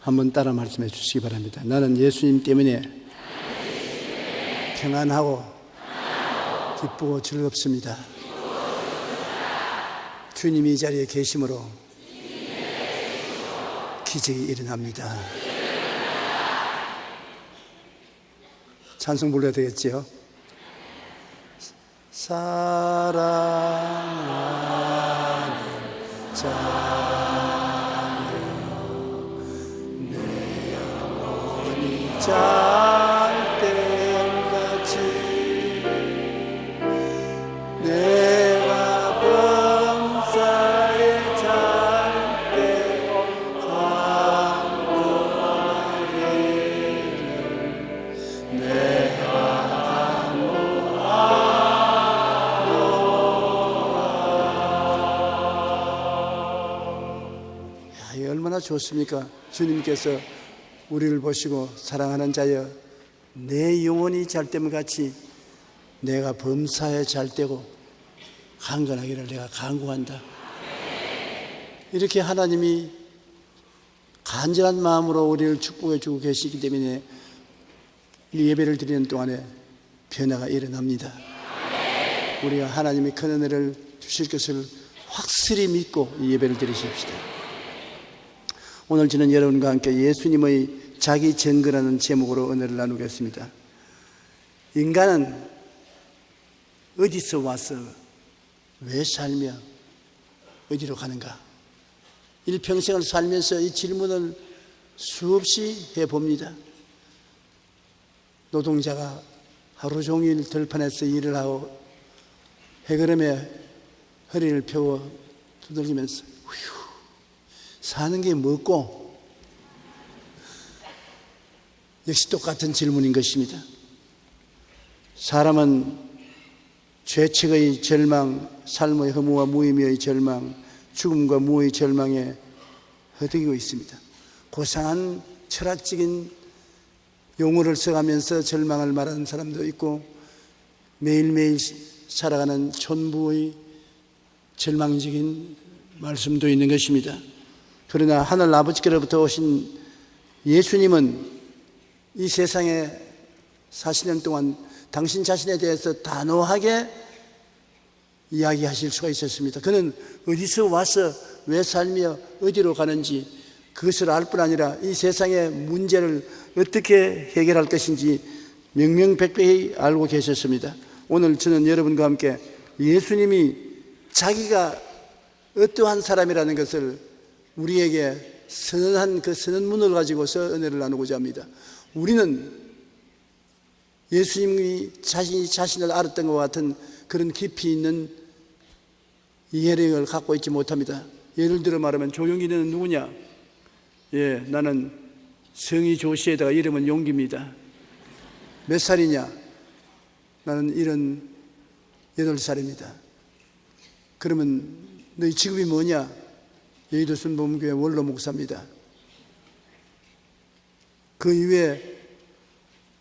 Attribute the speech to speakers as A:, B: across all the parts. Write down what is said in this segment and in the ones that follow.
A: 한번 따라 말씀해 주시기 바랍니다. 나는 예수님 때문에 평안하고 기쁘고 즐겁습니다. 주님이 이 자리에 계심으로 기적이 일어납니다. 찬송 불러야 되겠지요? 사랑하는 자여 내 영혼이 잣댐같이 내가 범사에 잣대 강건하기를 내가 얼마나 좋습니까? 주님께서 우리를 보시고 사랑하는 자여 내 영혼이 잘됨 같이 내가 범사에 잘되고 강건하기를 내가 간구한다. 이렇게 하나님이 간절한 마음으로 우리를 축복해 주고 계시기 때문에 이 예배를 드리는 동안에 변화가 일어납니다. 우리가 하나님의 큰 은혜를 주실 것을 확실히 믿고 이 예배를 드리십시다. 오늘 저는 여러분과 함께 예수님의 자기 증거라는 제목으로 은혜를 나누겠습니다. 인간은 어디서 와서 왜 살며 어디로 가는가? 일평생을 살면서 이 질문을 수없이 해봅니다. 노동자가 하루 종일 들판에서 일을 하고 해그름에 허리를 펴고 두들기면서 휴, 사는 게 뭐고? 역시 똑같은 질문인 것입니다. 사람은 죄책의 절망, 삶의 허무와 무의미의 절망, 죽음과 무의 절망에 허덕이고 있습니다. 고상한 철학적인 용어를 써가면서 절망을 말하는 사람도 있고 매일매일 살아가는 촌부의 절망적인 말씀도 있는 것입니다. 그러나 하늘 아버지께로부터 오신 예수님은 이 세상에 사시는 동안 당신 자신에 대해서 단호하게 이야기하실 수가 있었습니다. 그는 어디서 와서 왜 살며 어디로 가는지 그것을 알 뿐 아니라 이 세상의 문제를 어떻게 해결할 것인지 명명백백히 알고 계셨습니다. 오늘 저는 여러분과 함께 예수님이 자기가 어떠한 사람이라는 것을 우리에게 선언한 그 선언문을 가지고서 은혜를 나누고자 합니다. 우리는 예수님이 자신을 알았던 것 같은 그런 깊이 있는 이해력을 갖고 있지 못합니다. 예를 들어 말하면 조용기는 누구냐? 나는 성이 조시에다가 이름은 용기입니다. 몇 살이냐? 나는 78살입니다. 그러면 너희 직업이 뭐냐? 여의도 순복음교회 원로 목사입니다. 그 이후에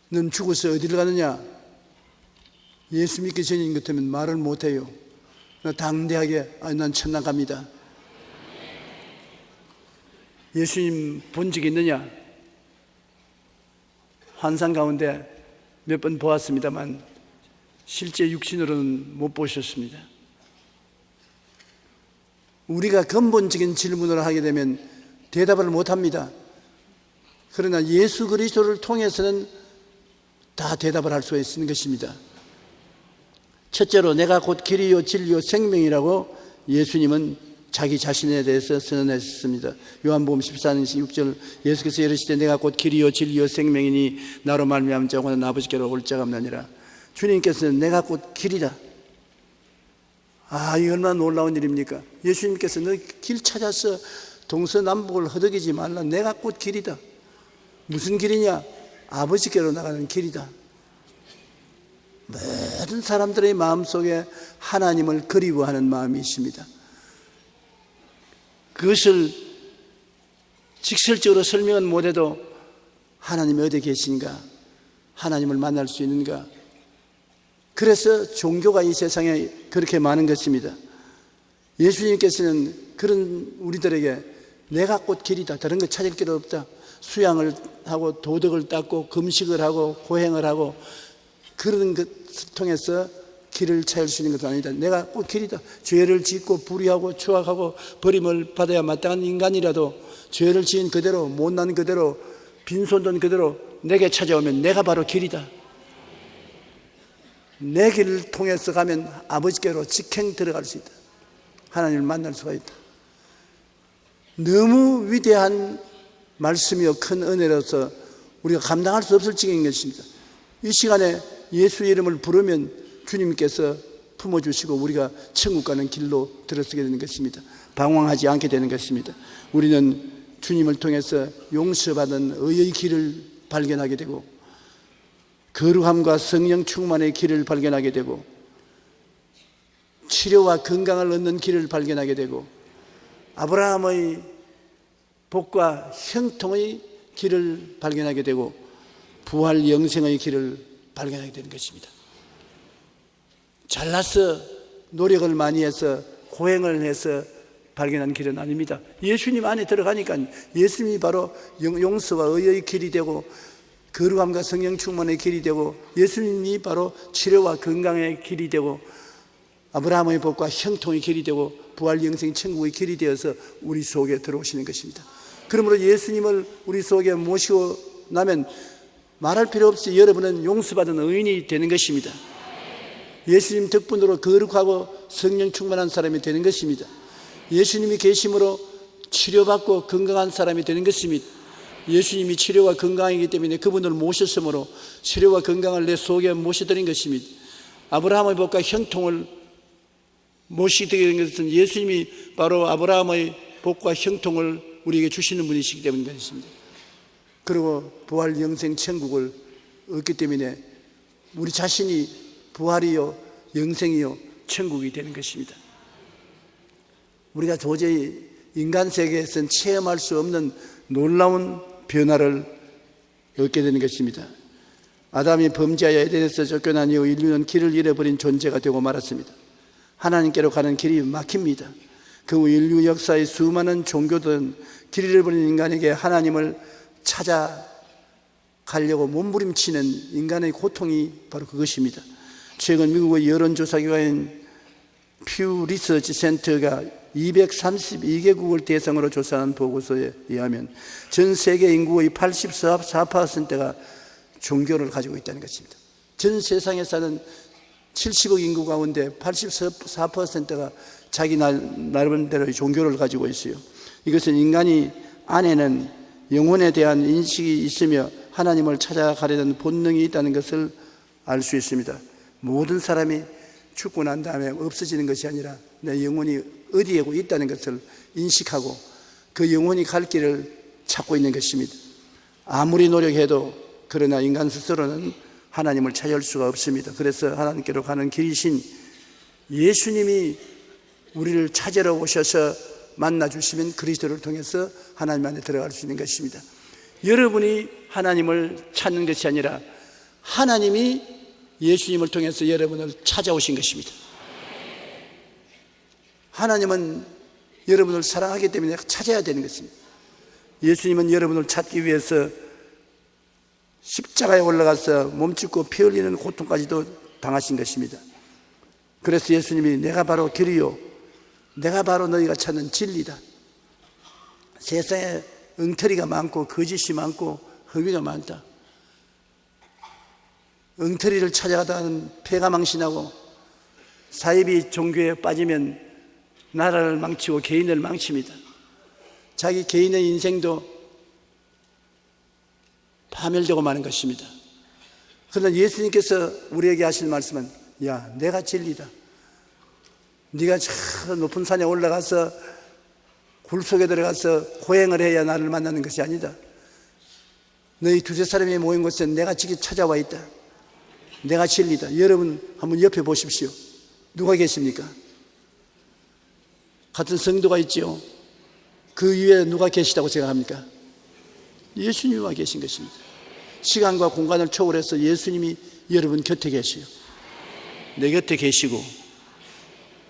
A: 넌 죽어서 어디를 가느냐? 예수 믿기 전인 것 같으면 말을 못해요. 당대하게 난 천당 갑니다. 예수님 본 적이 있느냐? 환상 가운데 몇 번 보았습니다만 실제 육신으로는 못 보셨습니다. 우리가 근본적인 질문을 하게 되면 대답을 못합니다. 그러나 예수 그리스도를 통해서는 다 대답을 할 수 있는 것입니다. 첫째로 내가 곧 길이요 진리요 생명이라고 예수님은 자기 자신에 대해서 선언했습니다. 요한복음 14장 6절 예수께서 이르시되 내가 곧 길이요 진리요 생명이니 나로 말미암은 자고는 아버지께로 올 자가 없느니라. 주님께서는 내가 곧 길이다. 이 얼마나 놀라운 일입니까? 예수님께서 너 길 찾아서 동서남북을 허덕이지 말라. 내가 곧 길이다. 무슨 길이냐? 아버지께로 나가는 길이다. 모든 사람들의 마음속에 하나님을 그리워하는 마음이 있습니다. 그것을 직설적으로 설명은 못해도 하나님이 어디 계신가? 하나님을 만날 수 있는가? 그래서 종교가 이 세상에 그렇게 많은 것입니다. 예수님께서는 그런 우리들에게 내가 곧 길이다. 다른 거 찾을 길 없다. 수양을 하고 도덕을 닦고 금식을 하고 고행을 하고 그런 것을 통해서 길을 찾을 수 있는 것도 아니다. 내가 꼭 길이다. 죄를 짓고 불의하고 추악하고 버림을 받아야 마땅한 인간이라도 죄를 지은 그대로 못난 그대로 빈손든 그대로 내게 찾아오면 내가 바로 길이다. 내 길을 통해서 가면 아버지께로 직행 들어갈 수 있다. 하나님을 만날 수가 있다. 너무 위대한 말씀이요 큰 은혜로서 우리가 감당할 수 없을 지경인 것입니다. 이 시간에 예수의 이름을 부르면 주님께서 품어주시고 우리가 천국 가는 길로 들어서게 되는 것입니다. 방황하지 않게 되는 것입니다. 우리는 주님을 통해서 용서받은 의의 길을 발견하게 되고 거룩함과 성령 충만의 길을 발견하게 되고 치료와 건강을 얻는 길을 발견하게 되고 아브라함의 복과 형통의 길을 발견하게 되고 부활 영생의 길을 발견하게 되는 것입니다. 잘나서 노력을 많이 해서 고행을 해서 발견한 길은 아닙니다. 예수님 안에 들어가니까 예수님이 바로 용서와 의의 길이 되고 거룩함과 성령 충만의 길이 되고 예수님이 바로 치료와 건강의 길이 되고 아브라함의 복과 형통의 길이 되고 부활 영생 천국의 길이 되어서 우리 속에 들어오시는 것입니다. 그러므로 예수님을 우리 속에 모시고 나면 말할 필요 없이 여러분은 용서받은 의인이 되는 것입니다. 예수님 덕분으로 거룩하고 성령 충만한 사람이 되는 것입니다. 예수님이 계심으로 치료받고 건강한 사람이 되는 것입니다. 예수님이 치료와 건강이기 때문에 그분을 모셨으므로 치료와 건강을 내 속에 모셔드린 것입니다. 아브라함의 복과 형통을 모시게 된 것은 예수님이 바로 아브라함의 복과 형통을 우리에게 주시는 분이시기 때문인 것입니다. 그리고 부활 영생 천국을 얻기 때문에 우리 자신이 부활이요 영생이요 천국이 되는 것입니다. 우리가 도저히 인간 세계에서는 체험할 수 없는 놀라운 변화를 얻게 되는 것입니다. 아담이 범죄하여 에덴에서 쫓겨난 이후 인류는 길을 잃어버린 존재가 되고 말았습니다. 하나님께로 가는 길이 막힙니다. 그 후 인류 역사의 수많은 종교들은 길 잃어버린 인간에게 하나님을 찾아가려고 몸부림치는 인간의 고통이 바로 그것입니다. 최근 미국의 여론조사기관인 퓨 리서치 센터가 232개국을 대상으로 조사한 보고서에 의하면 전 세계 인구의 84%가 종교를 가지고 있다는 것입니다. 전 세상에 사는 70억 인구 가운데 84%가 자기 나름대로의 종교를 가지고 있어요. 이것은 인간이 안에는 영혼에 대한 인식이 있으며 하나님을 찾아가려는 본능이 있다는 것을 알 수 있습니다. 모든 사람이 죽고 난 다음에 없어지는 것이 아니라 내 영혼이 어디에 있다는 것을 인식하고 그 영혼이 갈 길을 찾고 있는 것입니다. 아무리 노력해도 그러나 인간 스스로는 하나님을 찾을 수가 없습니다. 그래서 하나님께로 가는 길이신 예수님이 우리를 찾으러 오셔서 만나주시면 그리스도를 통해서 하나님 안에 들어갈 수 있는 것입니다. 여러분이 하나님을 찾는 것이 아니라 하나님이 예수님을 통해서 여러분을 찾아오신 것입니다. 하나님은 여러분을 사랑하기 때문에 찾아야 되는 것입니다. 예수님은 여러분을 찾기 위해서 십자가에 올라가서 몸짓고 피 흘리는 고통까지도 당하신 것입니다. 그래서 예수님이 내가 바로 길이요 내가 바로 너희가 찾는 진리다. 세상에 엉터리가 많고 거짓이 많고 허위가 많다. 엉터리를 찾아가다는 폐가 망신하고 사이비 종교에 빠지면 나라를 망치고 개인을 망칩니다. 자기 개인의 인생도 파멸되고 마는 것입니다. 그러나 예수님께서 우리에게 하신 말씀은 야 내가 진리다. 네가 저 높은 산에 올라가서 굴 속에 들어가서 고행을 해야 나를 만나는 것이 아니다. 너희 두세 사람이 모인 곳에 내가 지금 찾아와 있다. 내가 진리다. 여러분 한번 옆에 보십시오. 누가 계십니까? 같은 성도가 있지요. 그 위에 누가 계시다고 생각합니까? 예수님이 와 계신 것입니다. 시간과 공간을 초월해서 예수님이 여러분 곁에 계시요. 내 곁에 계시고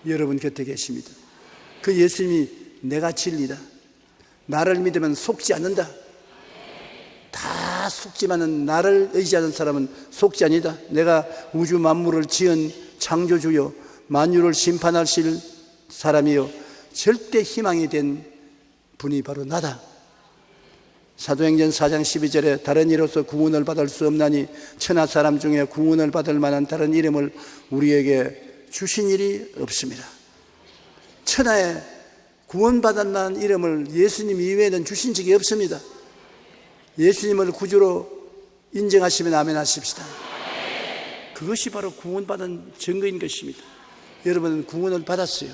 A: 여러분 곁에 계십니다. 그 예수님이 내가 진리다. 나를 믿으면 속지 않는다. 속지만은 나를 의지하는 사람은 속지 아니다. 내가 우주 만물을 지은 창조주요 만유를 심판하실 사람이요 절대 희망이 된 분이 바로 나다. 사도행전 4장 12절에 다른 이로서 구원을 받을 수 없나니 천하 사람 중에 구원을 받을 만한 다른 이름을 우리에게 주신 일이 없습니다. 천하에 구원받을 만한 이름을 예수님 이외에는 주신 적이 없습니다. 예수님을 구주로 인정하시면 아멘 하십시다. 그것이 바로 구원받은 증거인 것입니다. 여러분은 구원을 받았어요.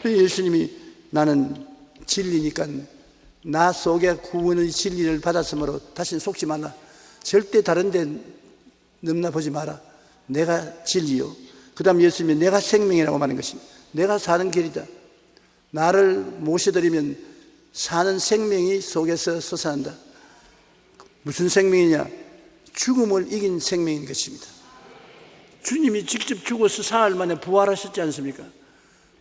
A: 예수님이 나는 진리니까 나 속에 구원의 진리를 받았으므로 다시는 속지 말라. 절대 다른 데 넘나보지 마라. 내가 진리요. 그 다음 예수님이 내가 생명이라고 말하는 것입니다. 내가 사는 길이다. 나를 모셔드리면 사는 생명이 속에서 솟아난다. 무슨 생명이냐? 죽음을 이긴 생명인 것입니다. 주님이 직접 죽어서 사흘 만에 부활하셨지 않습니까?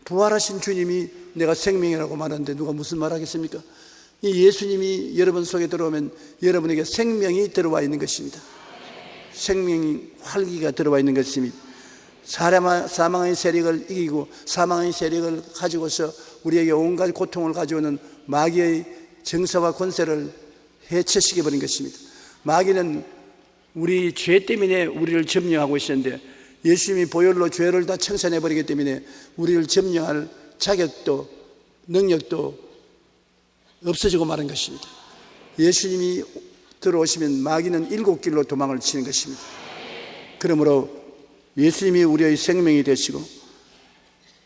A: 부활하신 주님이 내가 생명이라고 말하는데 누가 무슨 말 하겠습니까? 이 예수님이 여러분 속에 들어오면 여러분에게 생명이 들어와 있는 것입니다. 생명이 활기가 들어와 있는 것입니다. 사망의 세력을 이기고 사망의 세력을 가지고서 우리에게 온갖 고통을 가져오는 마귀의 정사와 권세를 해체시켜버린 것입니다. 마귀는 우리 죄 때문에 우리를 점령하고 있었는데 예수님이 보혈로 죄를 다 청산해버리기 때문에 우리를 점령할 자격도 능력도 없어지고 마는 것입니다. 예수님이 들어오시면 마귀는 7길로 도망을 치는 것입니다. 그러므로 예수님이 우리의 생명이 되시고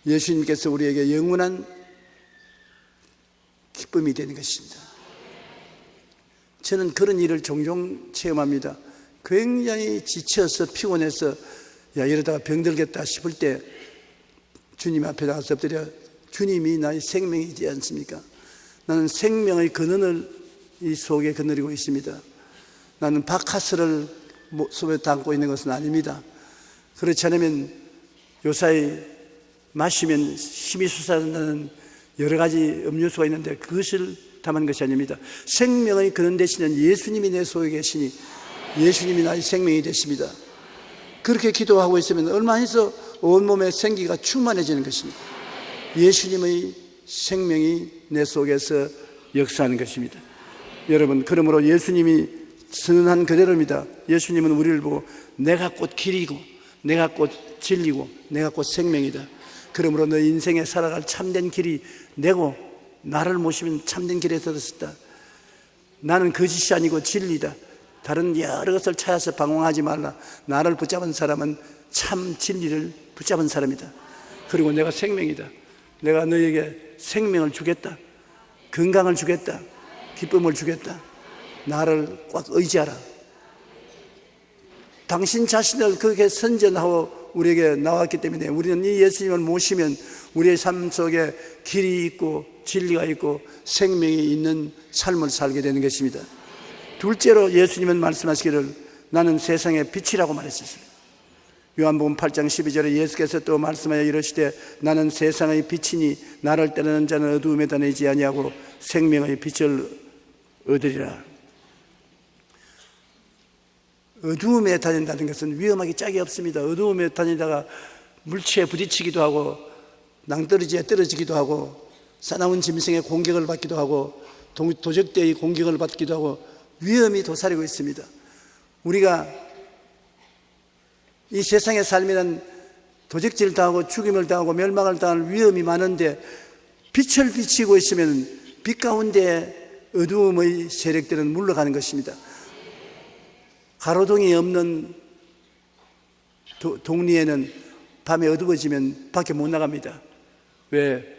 A: 예수님께서 우리에게 영원한 기쁨이 되는 것입니다. 저는 그런 일을 종종 체험합니다. 굉장히 지쳐서 피곤해서 이러다가 병들겠다 싶을 때 주님 앞에 나가서 엎드려 주님이 나의 생명이지 않습니까? 나는 생명의 근원을 이 속에 거느리고 있습니다. 나는 바카스를 속에 담고 있는 것은 아닙니다. 그렇지 않으면 요사이 마시면 힘이 솟아난다는 여러 가지 음료수가 있는데 그것을 담은 것이 아닙니다. 생명의 근원 되시는 예수님이 내 속에 계시니 예수님이 나의 생명이 되십니다. 그렇게 기도하고 있으면 얼마 있어 온몸의 생기가 충만해지는 것입니다. 예수님의 생명이 내 속에서 역사하는 것입니다. 여러분, 그러므로 예수님이 선언한 그대로입니다. 예수님은 우리를 보고 내가 곧 길이고 내가 곧 진리고 내가 곧 생명이다. 그러므로 너 인생에 살아갈 참된 길이 내고 나를 모시면 참된 길에 서었다. 나는 거짓이 아니고 진리다. 다른 여러 것을 찾아서 방황하지 말라. 나를 붙잡은 사람은 참 진리를 붙잡은 사람이다. 그리고 내가 생명이다. 내가 너에게 생명을 주겠다. 건강을 주겠다. 기쁨을 주겠다. 나를 꽉 의지하라. 당신 자신을 그렇게 선전하고 우리에게 나왔기 때문에 우리는 이 예수님을 모시면 우리의 삶 속에 길이 있고 진리가 있고 생명이 있는 삶을 살게 되는 것입니다. 둘째로 예수님은 말씀하시기를 나는 세상의 빛이라고 말했었어요. 요한복음 8장 12절에 예수께서 또 말씀하여 이르시되 나는 세상의 빛이니 나를 따르는 자는 어두움에 다니지 아니하고 생명의 빛을 얻으리라. 어두움에 다닌다는 것은 위험하기 짝이 없습니다. 어두움에 다니다가 물체에 부딪히기도 하고 낭떠러지에 떨어지기도 하고 사나운 짐승의 공격을 받기도 하고 도적대의 공격을 받기도 하고 위험이 도사리고 있습니다. 우리가 이 세상에 살면 도적질 당하고 죽임을 당하고 멸망을 당할 위험이 많은데 빛을 비치고 있으면 빛 가운데 어두움의 세력들은 물러가는 것입니다. 가로등이 없는 동리에는 밤에 어두워지면 밖에 못 나갑니다. 왜?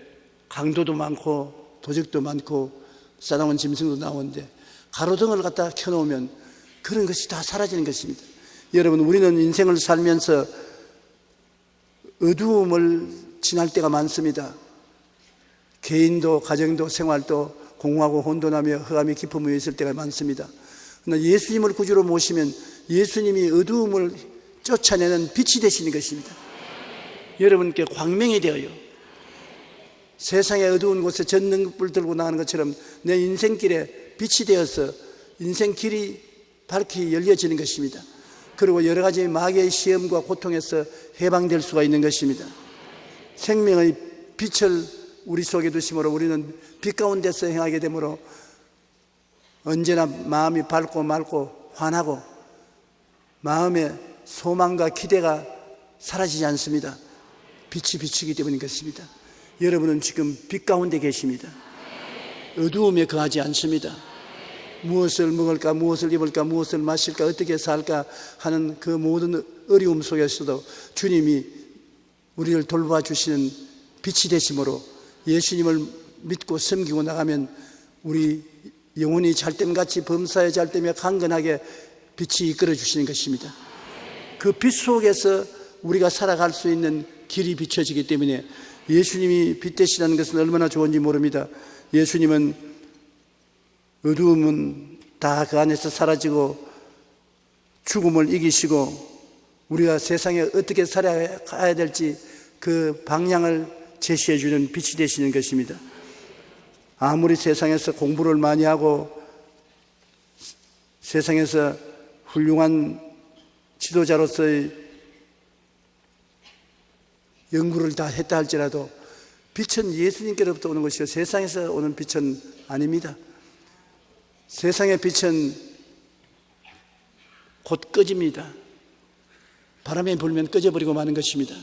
A: 강도도 많고 도적도 많고 싸나운 짐승도 나오는데 가로등을 갖다 켜놓으면 그런 것이 다 사라지는 것입니다. 여러분, 우리는 인생을 살면서 어두움을 지날 때가 많습니다. 개인도 가정도 생활도 공허하고 혼돈하며 흑암이 깊음에 있을 때가 많습니다. 그러나 예수님을 구주로 모시면 예수님이 어두움을 쫓아내는 빛이 되시는 것입니다. 여러분께 광명이 되어요. 세상의 어두운 곳에 전등불 들고 나가는 것처럼 내 인생길에 빛이 되어서 인생 길이 밝히 열려지는 것입니다. 그리고 여러 가지 마귀의 시험과 고통에서 해방될 수가 있는 것입니다. 생명의 빛을 우리 속에 두심으로 우리는 빛 가운데서 행하게 되므로 언제나 마음이 밝고 맑고 환하고 마음의 소망과 기대가 사라지지 않습니다. 빛이 비추기 때문인 것입니다. 여러분은 지금 빛 가운데 계십니다. 어두움에 거하지 않습니다. 무엇을 먹을까, 무엇을 입을까, 무엇을 마실까, 어떻게 살까 하는 그 모든 어려움 속에서도 주님이 우리를 돌봐 주시는 빛이 되심으로 예수님을 믿고 섬기고 나가면 우리 영혼이 잘됨같이 범사에 잘되며 강건하게 빛이 이끌어 주시는 것입니다. 그 빛 속에서 우리가 살아갈 수 있는 길이 비춰지기 때문에 예수님이 빛 되시다는 것은 얼마나 좋은지 모릅니다. 예수님은 어두움은 다 그 안에서 사라지고 죽음을 이기시고 우리가 세상에 어떻게 살아가야 될지 그 방향을 제시해 주는 빛이 되시는 것입니다. 아무리 세상에서 공부를 많이 하고 세상에서 훌륭한 지도자로서의 연구를 다 했다 할지라도 빛은 예수님께로부터 오는 것이요 세상에서 오는 빛은 아닙니다. 세상의 빛은 곧 꺼집니다. 바람이 불면 꺼져버리고 마는 것입니다.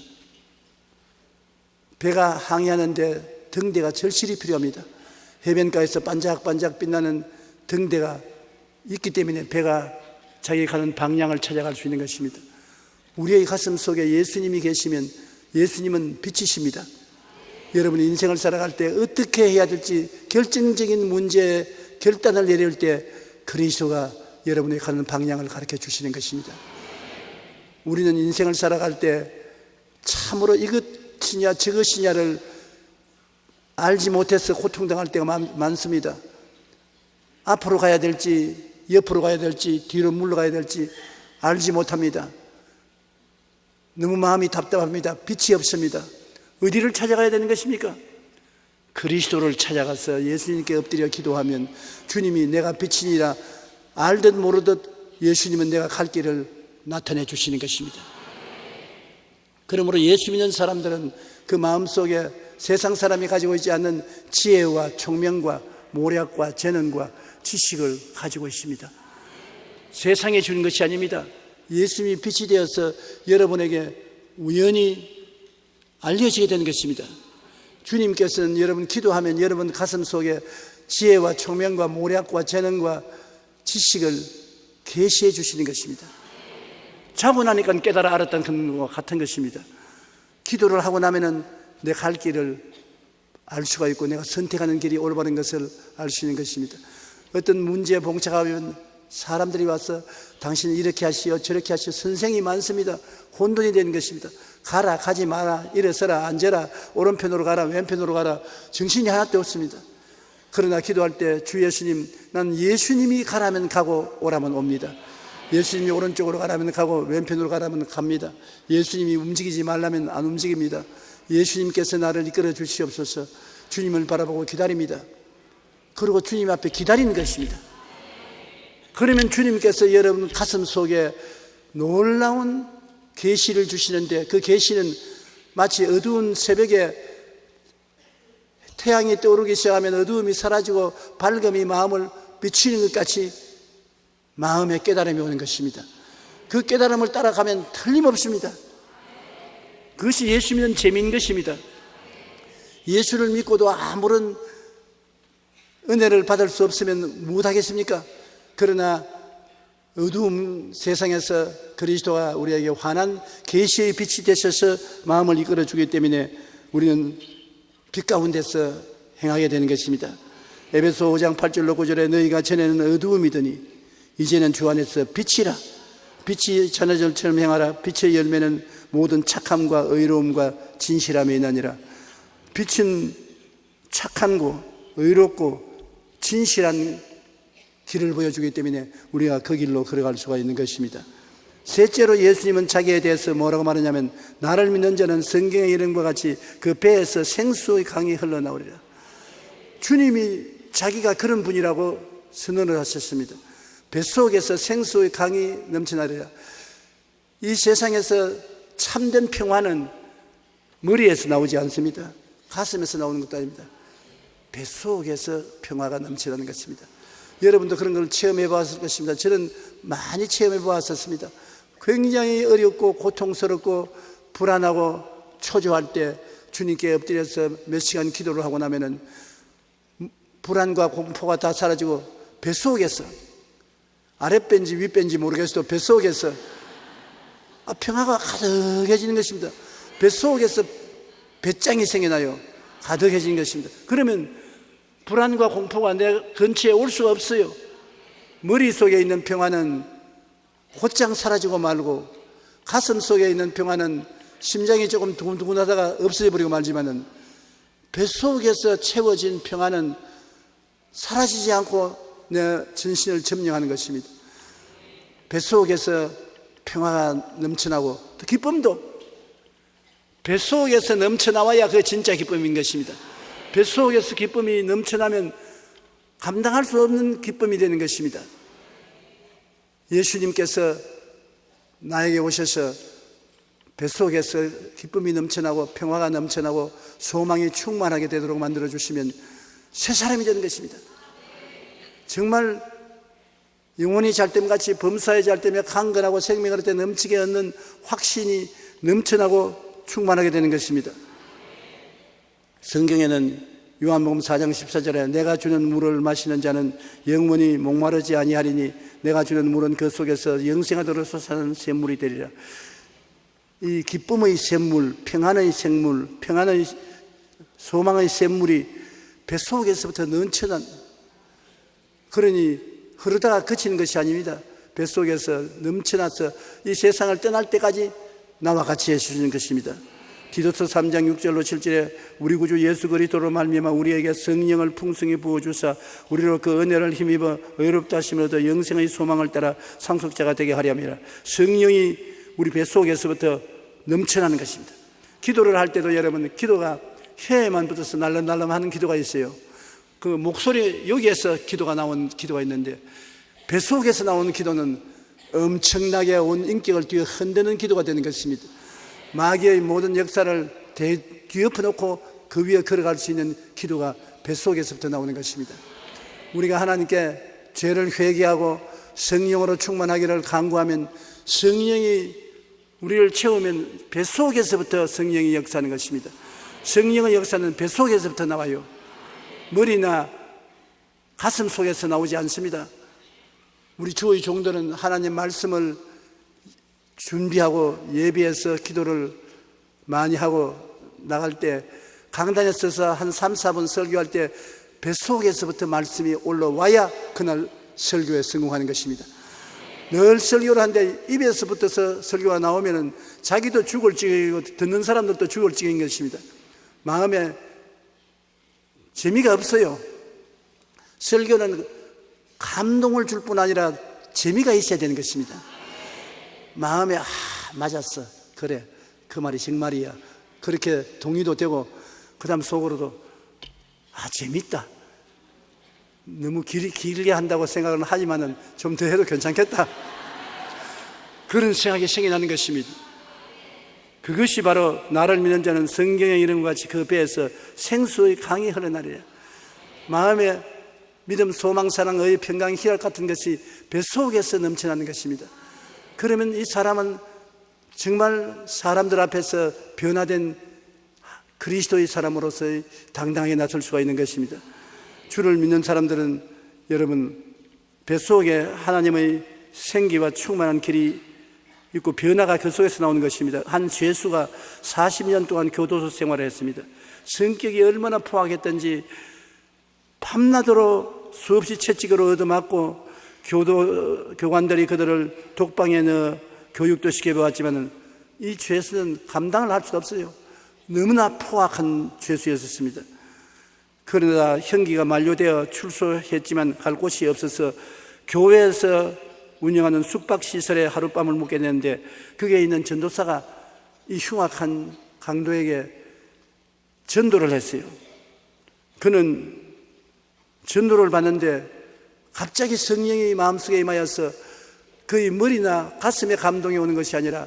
A: 배가 항해하는데 등대가 절실히 필요합니다. 해변가에서 반짝반짝 빛나는 등대가 있기 때문에 배가 자기 가는 방향을 찾아갈 수 있는 것입니다. 우리의 가슴 속에 예수님이 계시면 예수님은 빛이십니다. 여러분 인생을 살아갈 때 어떻게 해야 될지 결정적인 문제에 결단을 내릴 때 그리스도가 여러분이 가는 방향을 가르쳐 주시는 것입니다. 우리는 인생을 살아갈 때 참으로 이것이냐 저것이냐를 알지 못해서 고통당할 때가 많습니다. 앞으로 가야 될지 옆으로 가야 될지 뒤로 물러가야 될지 알지 못합니다. 너무 마음이 답답합니다. 빛이 없습니다. 어디를 찾아가야 되는 것입니까? 그리스도를 찾아가서 예수님께 엎드려 기도하면 주님이 내가 빛이니라 알듯 모르듯 예수님은 내가 갈 길을 나타내 주시는 것입니다. 그러므로 예수 믿는 사람들은 그 마음속에 세상 사람이 가지고 있지 않는 지혜와 총명과 모략과 재능과 지식을 가지고 있습니다. 세상에 주는 것이 아닙니다. 예수님이 빛이 되어서 여러분에게 우연히 알려지게 되는 것입니다. 주님께서는 여러분 기도하면 여러분 가슴 속에 지혜와 총명과 모략과 재능과 지식을 계시해 주시는 것입니다. 자고 나니까 깨달아 알았다는 것과 같은 것입니다. 기도를 하고 나면은 내 갈 길을 알 수가 있고 내가 선택하는 길이 올바른 것을 알 수 있는 것입니다. 어떤 문제에 봉착하면 사람들이 와서 당신은 이렇게 하시오 저렇게 하시오 선생이 많습니다. 혼돈이 되는 것입니다. 가라 가지 마라 일어서라 앉아라 오른편으로 가라 왼편으로 가라 정신이 하나도 없습니다. 그러나 기도할 때 주 예수님 난 예수님이 가라면 가고 오라면 옵니다. 예수님이 오른쪽으로 가라면 가고 왼편으로 가라면 갑니다. 예수님이 움직이지 말라면 안 움직입니다. 예수님께서 나를 이끌어 주시옵소서. 주님을 바라보고 기다립니다. 그리고 주님 앞에 기다리는 것입니다. 그러면 주님께서 여러분 가슴 속에 놀라운 계시를 주시는데 그 계시는 마치 어두운 새벽에 태양이 떠오르기 시작하면 어두움이 사라지고 밝음이 마음을 비추는 것 같이 마음의 깨달음이 오는 것입니다. 그 깨달음을 따라가면 틀림없습니다. 그것이 예수 믿는 재미인 것입니다. 예수를 믿고도 아무런 은혜를 받을 수 없으면 무엇하겠습니까? 그러나 어두운 세상에서 그리스도가 우리에게 환한 계시의 빛이 되셔서 마음을 이끌어주기 때문에 우리는 빛 가운데서 행하게 되는 것입니다. 에베소 5장 8절로 9절에 너희가 전에는 어두움이더니 이제는 주 안에서 빛이라 빛이 천하절처럼 행하라 빛의 열매는 모든 착함과 의로움과 진실함이 있나니라. 빛은 착함고 의롭고 진실한 길을 보여주기 때문에 우리가 그 길로 걸어갈 수가 있는 것입니다. 셋째로 예수님은 자기에 대해서 뭐라고 말하냐면 나를 믿는 자는 성경의 이름과 같이 그 배에서 생수의 강이 흘러나오리라. 주님이 자기가 그런 분이라고 선언을 하셨습니다. 뱃속에서 생수의 강이 넘쳐나리라. 이 세상에서 참된 평화는 머리에서 나오지 않습니다. 가슴에서 나오는 것도 아닙니다. 뱃속에서 평화가 넘치는 것입니다. 여러분도 그런 걸 체험해 보았을 것입니다. 저는 많이 체험해 보았었습니다. 굉장히 어렵고 고통스럽고 불안하고 초조할 때 주님께 엎드려서 몇 시간 기도를 하고 나면은 불안과 공포가 다 사라지고 뱃속에서, 아랫배인지 윗배인지 모르겠어도 뱃속에서 평화가 가득해지는 것입니다. 뱃속에서 배짱이 생겨나요. 가득해지는 것입니다. 그러면 불안과 공포가 내 근처에 올 수가 없어요. 머릿속에 있는 평화는 곧장 사라지고 말고, 가슴 속에 있는 평화는 심장이 조금 두근두근하다가 없어져 버리고 말지만은, 뱃속에서 채워진 평화는 사라지지 않고 내 전신을 점령하는 것입니다. 뱃속에서 평화가 넘쳐나고, 또 기쁨도 뱃속에서 넘쳐나와야 그 진짜 기쁨인 것입니다. 뱃속에서 기쁨이 넘쳐나면 감당할 수 없는 기쁨이 되는 것입니다. 예수님께서 나에게 오셔서 뱃속에서 기쁨이 넘쳐나고 평화가 넘쳐나고 소망이 충만하게 되도록 만들어주시면 새 사람이 되는 것입니다. 정말 영혼이 잘됨같이 범사에 잘되며 강건하고 생명을 때 넘치게 얻는 확신이 넘쳐나고 충만하게 되는 것입니다. 성경에는 요한복음 4장 14절에 내가 주는 물을 마시는 자는 영원히 목마르지 아니하리니 내가 주는 물은 그 속에서 영생하도록 솟아나는 샘물이 되리라. 이 기쁨의 샘물, 평안의 생물, 평안의 소망의 샘물이 뱃속에서부터 넘쳐난, 그러니 흐르다가 그치는 것이 아닙니다. 뱃속에서 넘쳐나서 이 세상을 떠날 때까지 나와 같이 해주시는 것입니다. 디도서 3장 6절로 7절에 우리 구주 예수 그리스도로 말미암아 우리에게 성령을 풍성히 부어주사 우리로 그 은혜를 힘입어 의롭다 하심을 얻어 영생의 소망을 따라 상속자가 되게 하려 함이라. 성령이 우리 뱃속에서부터 넘쳐나는 것입니다. 기도를 할 때도 여러분, 기도가 혀에만 붙어서 날름날름 하는 기도가 있어요. 그 목소리, 여기에서 기도가 나온 기도가 있는데, 뱃속에서 나오는 기도는 엄청나게 온 인격을 뒤에 흔드는 기도가 되는 것입니다. 마귀의 모든 역사를 뒤엎어 놓고 그 위에 걸어갈 수 있는 기도가 뱃속에서부터 나오는 것입니다. 우리가 하나님께 죄를 회개하고 성령으로 충만하기를 간구하면, 성령이 우리를 채우면 뱃속에서부터 성령이 역사하는 것입니다. 성령의 역사는 뱃속에서부터 나와요. 머리나 가슴 속에서 나오지 않습니다. 우리 주의 종들은 하나님 말씀을 준비하고 예비해서 기도를 많이 하고 나갈 때, 강단에 서서 한 3, 4분 설교할 때 뱃속에서부터 말씀이 올라와야 그날 설교에 성공하는 것입니다. 늘 설교를 하는데 입에서부터 설교가 나오면 자기도 죽을 지경이고 듣는 사람들도 죽을 지경인 것입니다. 마음에 재미가 없어요. 설교는 감동을 줄 뿐 아니라 재미가 있어야 되는 것입니다. 마음에 맞았어, 그래, 그 말이 정말이야, 그렇게 동의도 되고, 그 다음 속으로도 재밌다, 너무 길게 한다고 생각은 하지만은 좀 더 해도 괜찮겠다, 그런 생각이 생겨나는 것입니다. 그것이 바로 나를 믿는 자는 성경의 이름과 같이 그 배에서 생수의 강이 흘러나리라. 마음에 믿음, 소망, 사랑, 의, 평강, 희락 같은 것이 뱃속에서 넘쳐나는 것입니다. 그러면 이 사람은 정말 사람들 앞에서 변화된 그리스도의 사람으로서 당당하게 나설 수가 있는 것입니다. 주를 믿는 사람들은 여러분, 뱃속에 하나님의 생기와 충만한 길이 있고 변화가 그 속에서 나오는 것입니다. 한 죄수가 40년 동안 교도소 생활을 했습니다. 성격이 얼마나 포악했던지 밤낮으로 수없이 채찍으로 얻어맞고 교관들이 그들을 독방에 넣어 교육도 시켜보았지만 이 죄수는 감당을 할 수가 없어요. 너무나 포악한 죄수였습니다. 그러나 형기가 만료되어 출소했지만 갈 곳이 없어서 교회에서 운영하는 숙박시설에 하룻밤을 묵게 되는데, 거기에 있는 전도사가 이 흉악한 강도에게 전도를 했어요. 그는 전도를 받는데 갑자기 성령이 마음속에 임하여서 그의 머리나 가슴에 감동이 오는 것이 아니라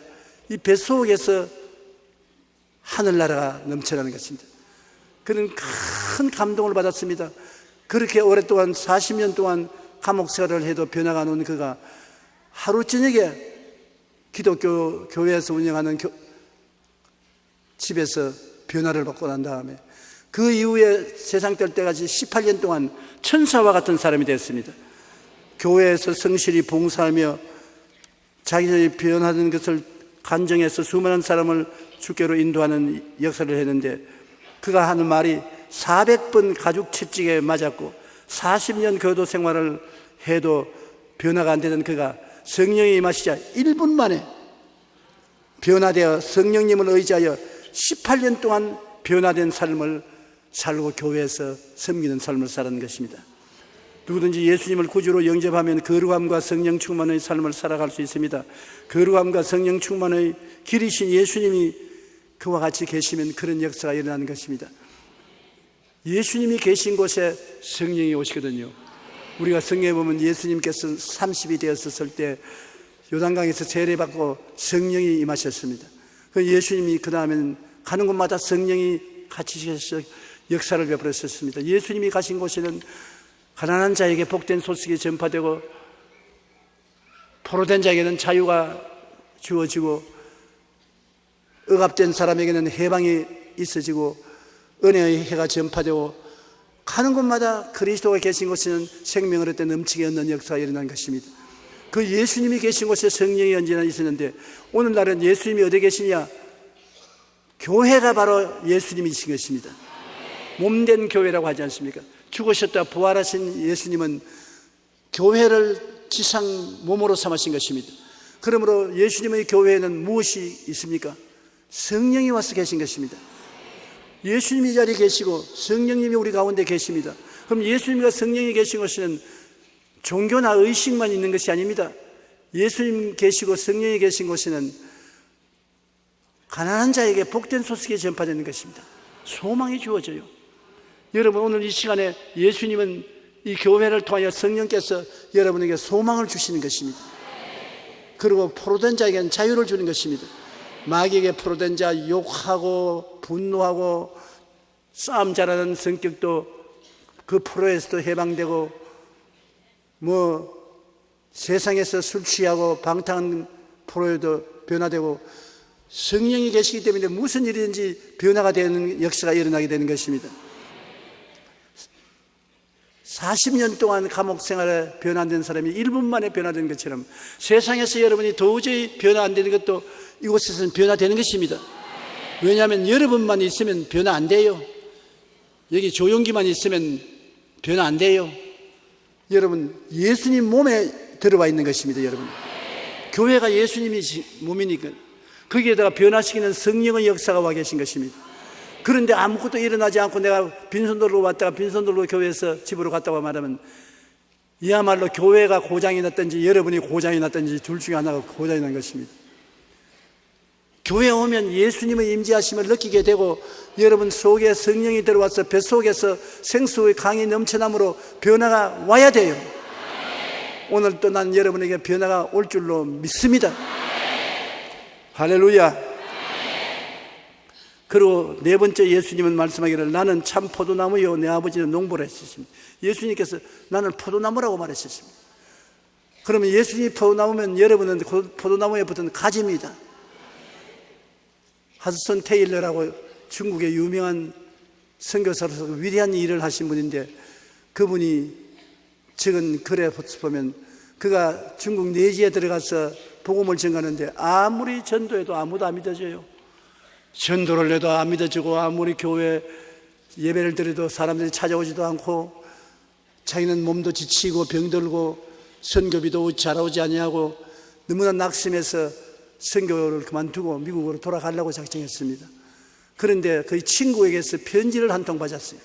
A: 이 뱃속에서 하늘나라가 넘쳐나는 것입니다. 그는 큰 감동을 받았습니다. 그렇게 오랫동안 40년 동안 감옥 생활을 해도 변화가 안 오는 그가 하루 저녁에 기독교 교회에서 운영하는 집에서 변화를 받고 난 다음에 그 이후에 세상 될 때까지 18년 동안 천사와 같은 사람이 됐습니다. 교회에서 성실히 봉사하며 자기의 변화된 것을 간증해서 수많은 사람을 주께로 인도하는 역사를 했는데, 그가 하는 말이 400번 가죽 채찍에 맞았고 40년 교도 생활을 해도 변화가 안 되던 그가 성령이 임하시자 1분 만에 변화되어 성령님을 의지하여 18년 동안 변화된 삶을 살고 교회에서 섬기는 삶을 살아는 것입니다. 누구든지 예수님을 구주로 영접하면 거룩함과 성령 충만의 삶을 살아갈 수 있습니다. 거룩함과 성령 충만의 길이신 예수님이 그와 같이 계시면 그런 역사가 일어나는 것입니다. 예수님이 계신 곳에 성령이 오시거든요. 우리가 성경에 보면 예수님께서 30이 되었을 때 요단강에서 세례받고 성령이 임하셨습니다. 그 예수님이 그 다음에는 가는 곳마다 성령이 같이 계셔서 역사를 베풀었습니다. 예수님이 가신 곳에는 가난한 자에게 복된 소식이 전파되고 포로된 자에게는 자유가 주어지고 억압된 사람에게는 해방이 있어지고 은혜의 해가 전파되고 가는 곳마다 그리스도가 계신 곳에는 생명을 얻되 넘치게 얻는 역사가 일어난 것입니다. 그 예수님이 계신 곳에 성령이 언제나 있었는데 오늘날은 예수님이 어디 계시냐? 교회가 바로 예수님이신 것입니다. 몸된 교회라고 하지 않습니까? 죽으셨다 부활하신 예수님은 교회를 지상 몸으로 삼으신 것입니다. 그러므로 예수님의 교회에는 무엇이 있습니까? 성령이 와서 계신 것입니다. 예수님이 이 자리에 계시고 성령님이 우리 가운데 계십니다. 그럼 예수님과 성령이 계신 것은 종교나 의식만 있는 것이 아닙니다. 예수님 계시고 성령이 계신 곳에는 가난한 자에게 복된 소식이 전파되는 것입니다. 소망이 주어져요. 여러분, 오늘 이 시간에 예수님은 이 교회를 통하여 성령께서 여러분에게 소망을 주시는 것입니다. 그리고 포로된 자에게는 자유를 주는 것입니다. 마귀에게 포로된 자, 욕하고 분노하고 싸움 잘하는 성격도 그 포로에서도 해방되고 세상에서 술 취하고 방탕한 포로에도 변화되고 성령이 계시기 때문에 무슨 일이든지 변화가 되는 역사가 일어나게 되는 것입니다. 40년 동안 감옥 생활에 변화 안 된 사람이 1분 만에 변화된 것처럼 세상에서 여러분이 도저히 변화 안 되는 것도 이곳에서는 변화되는 것입니다. 왜냐하면 여러분만 있으면 변화 안 돼요. 여기 조용기만 있으면 변화 안 돼요. 여러분, 예수님 몸에 들어와 있는 것입니다. 여러분, 교회가 예수님이 몸이니까 거기에다가 변화시키는 성령의 역사가 와 계신 것입니다. 그런데 아무것도 일어나지 않고 내가 빈손들로 왔다가 빈손들로 교회에서 집으로 갔다고 말하면 이야말로 교회가 고장이 났든지 여러분이 고장이 났든지 둘 중에 하나가 고장이 난 것입니다. 교회에 오면 예수님의 임재하심을 느끼게 되고 여러분 속에 성령이 들어와서 뱃속에서 생수의 강이 넘쳐남으로 변화가 와야 돼요. 오늘 또 난 여러분에게 변화가 올 줄로 믿습니다. 할렐루야. 그리고 네 번째, 예수님은 말씀하기를 나는 참 포도나무요 내 아버지는 농부라 했습니다. 예수님께서 나는 포도나무라고 말했습니다. 그러면 예수님이 포도나무면 여러분은 포도나무에 붙은 가지입니다. 하드슨 테일러라고 중국의 유명한 선교사로서 위대한 일을 하신 분인데 그분이 적은 글에 보면 그가 중국 내지에 들어가서 복음을 전하는데 아무리 전도해도 아무도 안 믿어져요. 전도를 해도 안 믿어지고 아무리 교회 예배를 드려도 사람들이 찾아오지도 않고 자기는 몸도 지치고 병들고 선교비도 잘 오지 아니하고 너무나 낙심해서 선교를 그만두고 미국으로 돌아가려고 작정했습니다. 그런데 그 친구에게서 편지를 한 통 받았어요.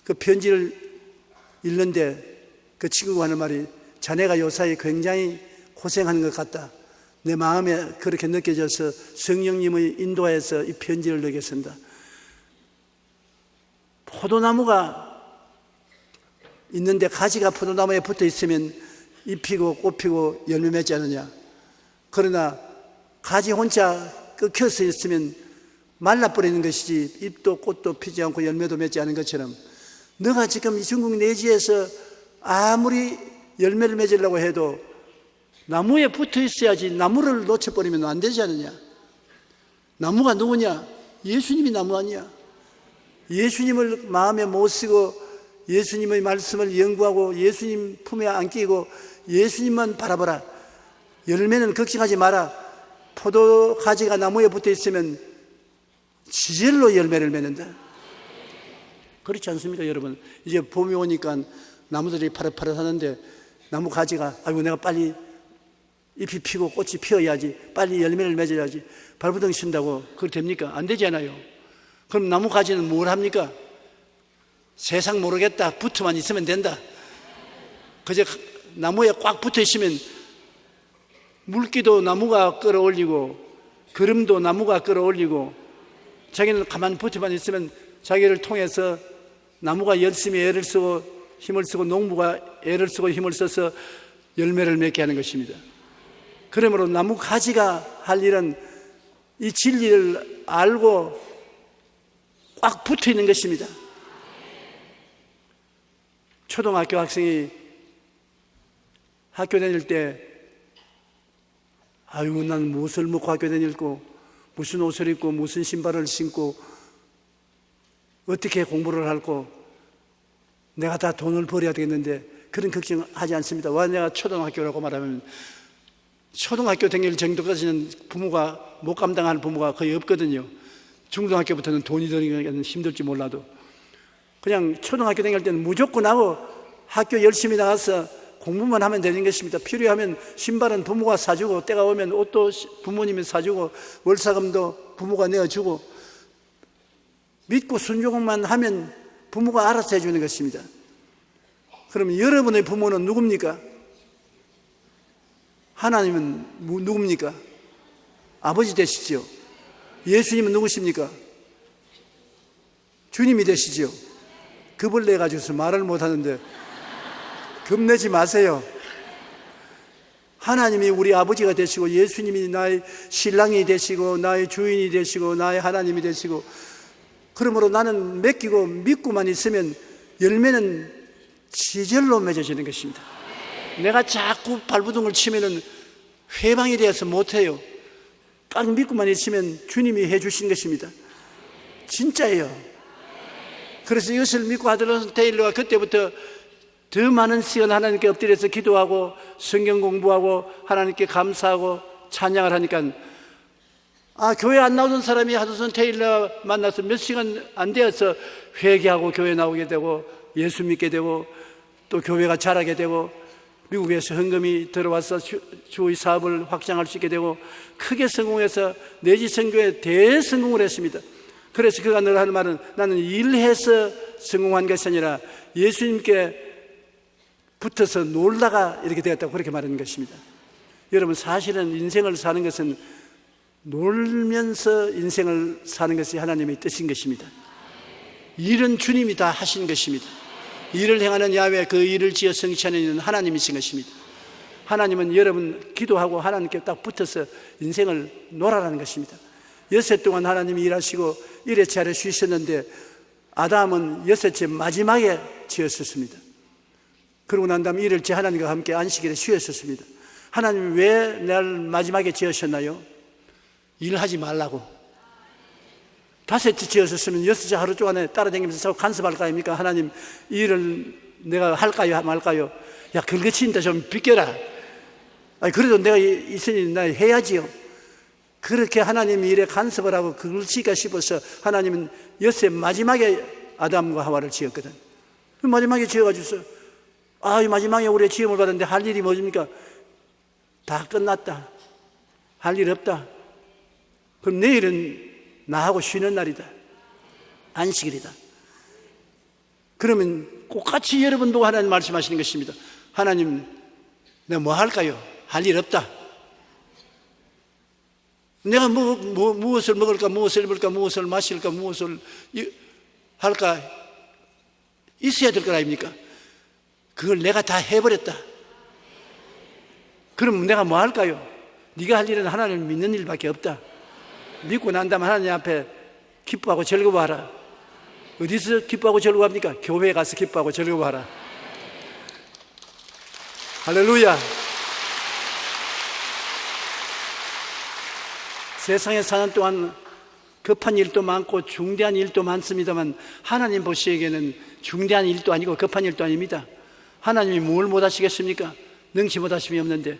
A: 그 편지를 읽는데 그 친구가 하는 말이 자네가 요사이 굉장히 고생하는 것 같다. 내 마음에 그렇게 느껴져서 성령님의 인도하에서 이 편지를 너에게 쓴다. 포도나무가 있는데 가지가 포도나무에 붙어 있으면 잎이고 꽃피고 열매 맺지 않느냐. 그러나 가지 혼자 꺾여서 있으면 말라버리는 것이지 잎도 꽃도 피지 않고 열매도 맺지 않은 것처럼, 너가 지금 이 중국 내지에서 아무리 열매를 맺으려고 해도 나무에 붙어 있어야지 나무를 놓쳐버리면 안 되지 않느냐. 나무가 누구냐? 예수님이 나무 아니야. 예수님을 마음에 못 쓰고 예수님의 말씀을 연구하고 예수님 품에 안기고 예수님만 바라보라. 열매는 걱정하지 마라. 포도 가지가 나무에 붙어 있으면 지절로 열매를 맺는다. 그렇지 않습니까, 여러분? 이제 봄이 오니까 나무들이 파릇파릇하는데 나무 가지가 아이고 내가 빨리 잎이 피고 꽃이 피어야지, 빨리 열매를 맺어야지 발버둥 친다고 그거 됩니까? 안 되잖아요. 그럼 나무 가지는 뭘 합니까? 세상 모르겠다, 붙어만 있으면 된다. 그저 나무에 꽉 붙어 있으면 물기도 나무가 끌어올리고 거름도 나무가 끌어올리고, 자기는 가만히 붙어만 있으면 자기를 통해서 나무가 열심히 애를 쓰고 힘을 쓰고 농부가 애를 쓰고 힘을 써서 열매를 맺게 하는 것입니다. 그러므로 나무 가지가 할 일은 이 진리를 알고 꽉 붙어 있는 것입니다. 초등학교 학생이 학교 다닐 때 아이고 난 무엇을 먹고 학교 다닐고 무슨 옷을 입고 무슨 신발을 신고 어떻게 공부를 할고 내가 다 돈을 벌어야 되겠는데 그런 걱정하지 않습니다. 왜 내가 초등학교라고 말하면 초등학교 다닐 정도까지는 부모가 못 감당하는 부모가 거의 없거든요. 중등학교부터는 돈이 드는 힘들지 몰라도 그냥 초등학교 다닐 때는 무조건 하고 학교 열심히 나가서 공부만 하면 되는 것입니다. 필요하면 신발은 부모가 사주고 때가 오면 옷도 부모님이 사주고 월사금도 부모가 내어주고 믿고 순종만 하면 부모가 알아서 해주는 것입니다. 그럼 여러분의 부모는 누굽니까? 하나님은 누굽니까? 아버지 되시죠. 예수님은 누구십니까? 주님이 되시죠. 겁을 내가지고서 말을 못하는데 겁내지 마세요. 하나님이 우리 아버지가 되시고 예수님이 나의 신랑이 되시고 나의 주인이 되시고 나의 하나님이 되시고, 그러므로 나는 맡기고 믿고만 있으면 열매는 지절로 맺어지는 것입니다. 내가 자꾸 발버둥을 치면은 회방이 되어서 못해요. 딱 믿고만 있으면 주님이 해주신 것입니다. 진짜예요. 그래서 이것을 믿고 하더라도 테일러가 그때부터 더 많은 시간 하나님께 엎드려서 기도하고 성경 공부하고 하나님께 감사하고 찬양을 하니까 교회 안 나오던 사람이 하드슨 테일러 만나서 몇 시간 안 되어서 회개하고 교회 나오게 되고 예수 믿게 되고 또 교회가 자라게 되고 미국에서 헌금이 들어와서 주의 사업을 확장할 수 있게 되고 크게 성공해서 내지 선교에 대성공을 했습니다. 그래서 그가 늘 하는 말은 나는 일해서 성공한 것이 아니라 예수님께 붙어서 놀다가 이렇게 되었다고 그렇게 말하는 것입니다. 여러분, 사실은 인생을 사는 것은 놀면서 인생을 사는 것이 하나님의 뜻인 것입니다. 일은 주님이 다 하신 것입니다. 일을 행하는 야훼, 그 일을 지어 성취하는 이는 하나님이신 것입니다. 하나님은 여러분 기도하고 하나님께 딱 붙어서 인생을 놀아라는 것입니다. 6해 동안 하나님이 일하시고 1회째 아래 쉬셨는데 아담은 6째 마지막에 지었었습니다. 그러고 난 다음 1일째 하나님과 함께 안식일에 쉬었었습니다. 하나님이 왜 날 마지막에 지으셨나요? 일하지 말라고. 5째 지었었으면 6째 하루 동안에 따라다니면서 간섭할 거 아닙니까? 하나님, 이 일을 내가 할까요 말까요? 야, 긁어치인다 좀 비껴라. 그래도 내가 있으니 나 해야지요. 그렇게 하나님 일에 간섭을 하고 긁을까 싶어서 하나님은 6해 마지막에 아담과 하와를 지었거든. 마지막에 지어가지고서 이 마지막에 우리가 지음을 받았는데 할 일이 뭐입니까? 다 끝났다. 할 일 없다. 그럼 내일은 나하고 쉬는 날이다. 안식일이다. 그러면 똑같이 여러분도 하나님 말씀하시는 것입니다. 하나님, 내가 뭐 할까요? 할 일 없다. 내가 무엇을 먹을까, 무엇을 입을까, 무엇을 마실까, 무엇을 할까 있어야 될 거 아닙니까? 그걸 내가 다 해버렸다. 그럼 내가 뭐 할까요? 네가 할 일은 하나님을 믿는 일밖에 없다. 믿고 난 다음 하나님 앞에 기뻐하고 즐거워하라. 어디서 기뻐하고 즐거워합니까? 교회에 가서 기뻐하고 즐거워하라. 할렐루야. 세상에 사는 동안 급한 일도 많고 중대한 일도 많습니다만 하나님 보시기에는 중대한 일도 아니고 급한 일도 아닙니다. 하나님이 뭘 못하시겠습니까? 능치 못하심이 없는데,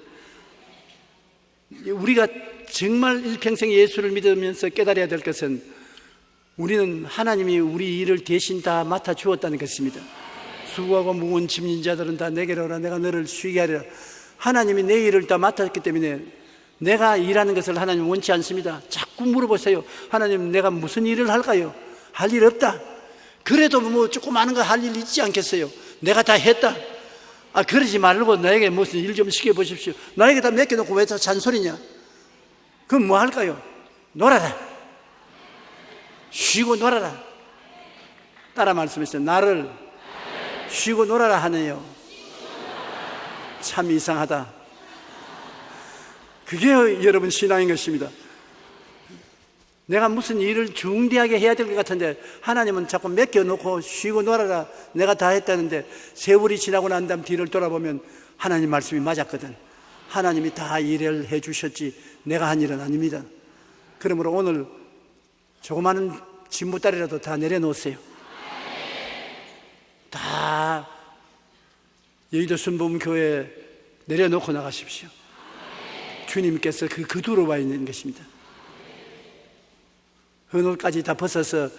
A: 우리가 정말 일평생 예수를 믿으면서 깨달아야 될 것은 우리는 하나님이 우리 일을 대신 다 맡아 주었다는 것입니다. 수고하고 무거운 짐진 자들은 다 내게로 오라. 내가 너를 쉬게 하리라. 하나님이 내 일을 다 맡았기 때문에 내가 일하는 것을 하나님 원치 않습니다. 자꾸 물어보세요. 하나님, 내가 무슨 일을 할까요? 할 일 없다. 그래도 뭐 조그마한 거 할 일 있지 않겠어요? 내가 다 했다. 그러지 말고 나에게 무슨 일 좀 시켜보십시오. 나에게 다 맡겨놓고 왜 다 잔소리냐? 그럼 뭐 할까요? 놀아라. 쉬고 놀아라. 따라 말씀했어요. 나를 쉬고 놀아라 하네요. 참 이상하다. 그게 여러분 신앙인 것입니다. 내가 무슨 일을 중대하게 해야 될 것 같은데 하나님은 자꾸 맡겨놓고 쉬고 놀아라. 내가 다 했다는데 세월이 지나고 난 다음 뒤를 돌아보면 하나님 말씀이 맞았거든. 하나님이 다 일을 해 주셨지 내가 한 일은 아닙니다. 그러므로 오늘 조그마한 진보다리라도 다 내려놓으세요. 다 여의도 순복음교회에 내려놓고 나가십시오. 주님께서 그 그두로 와 있는 것입니다. 헌옷까지 다 벗어서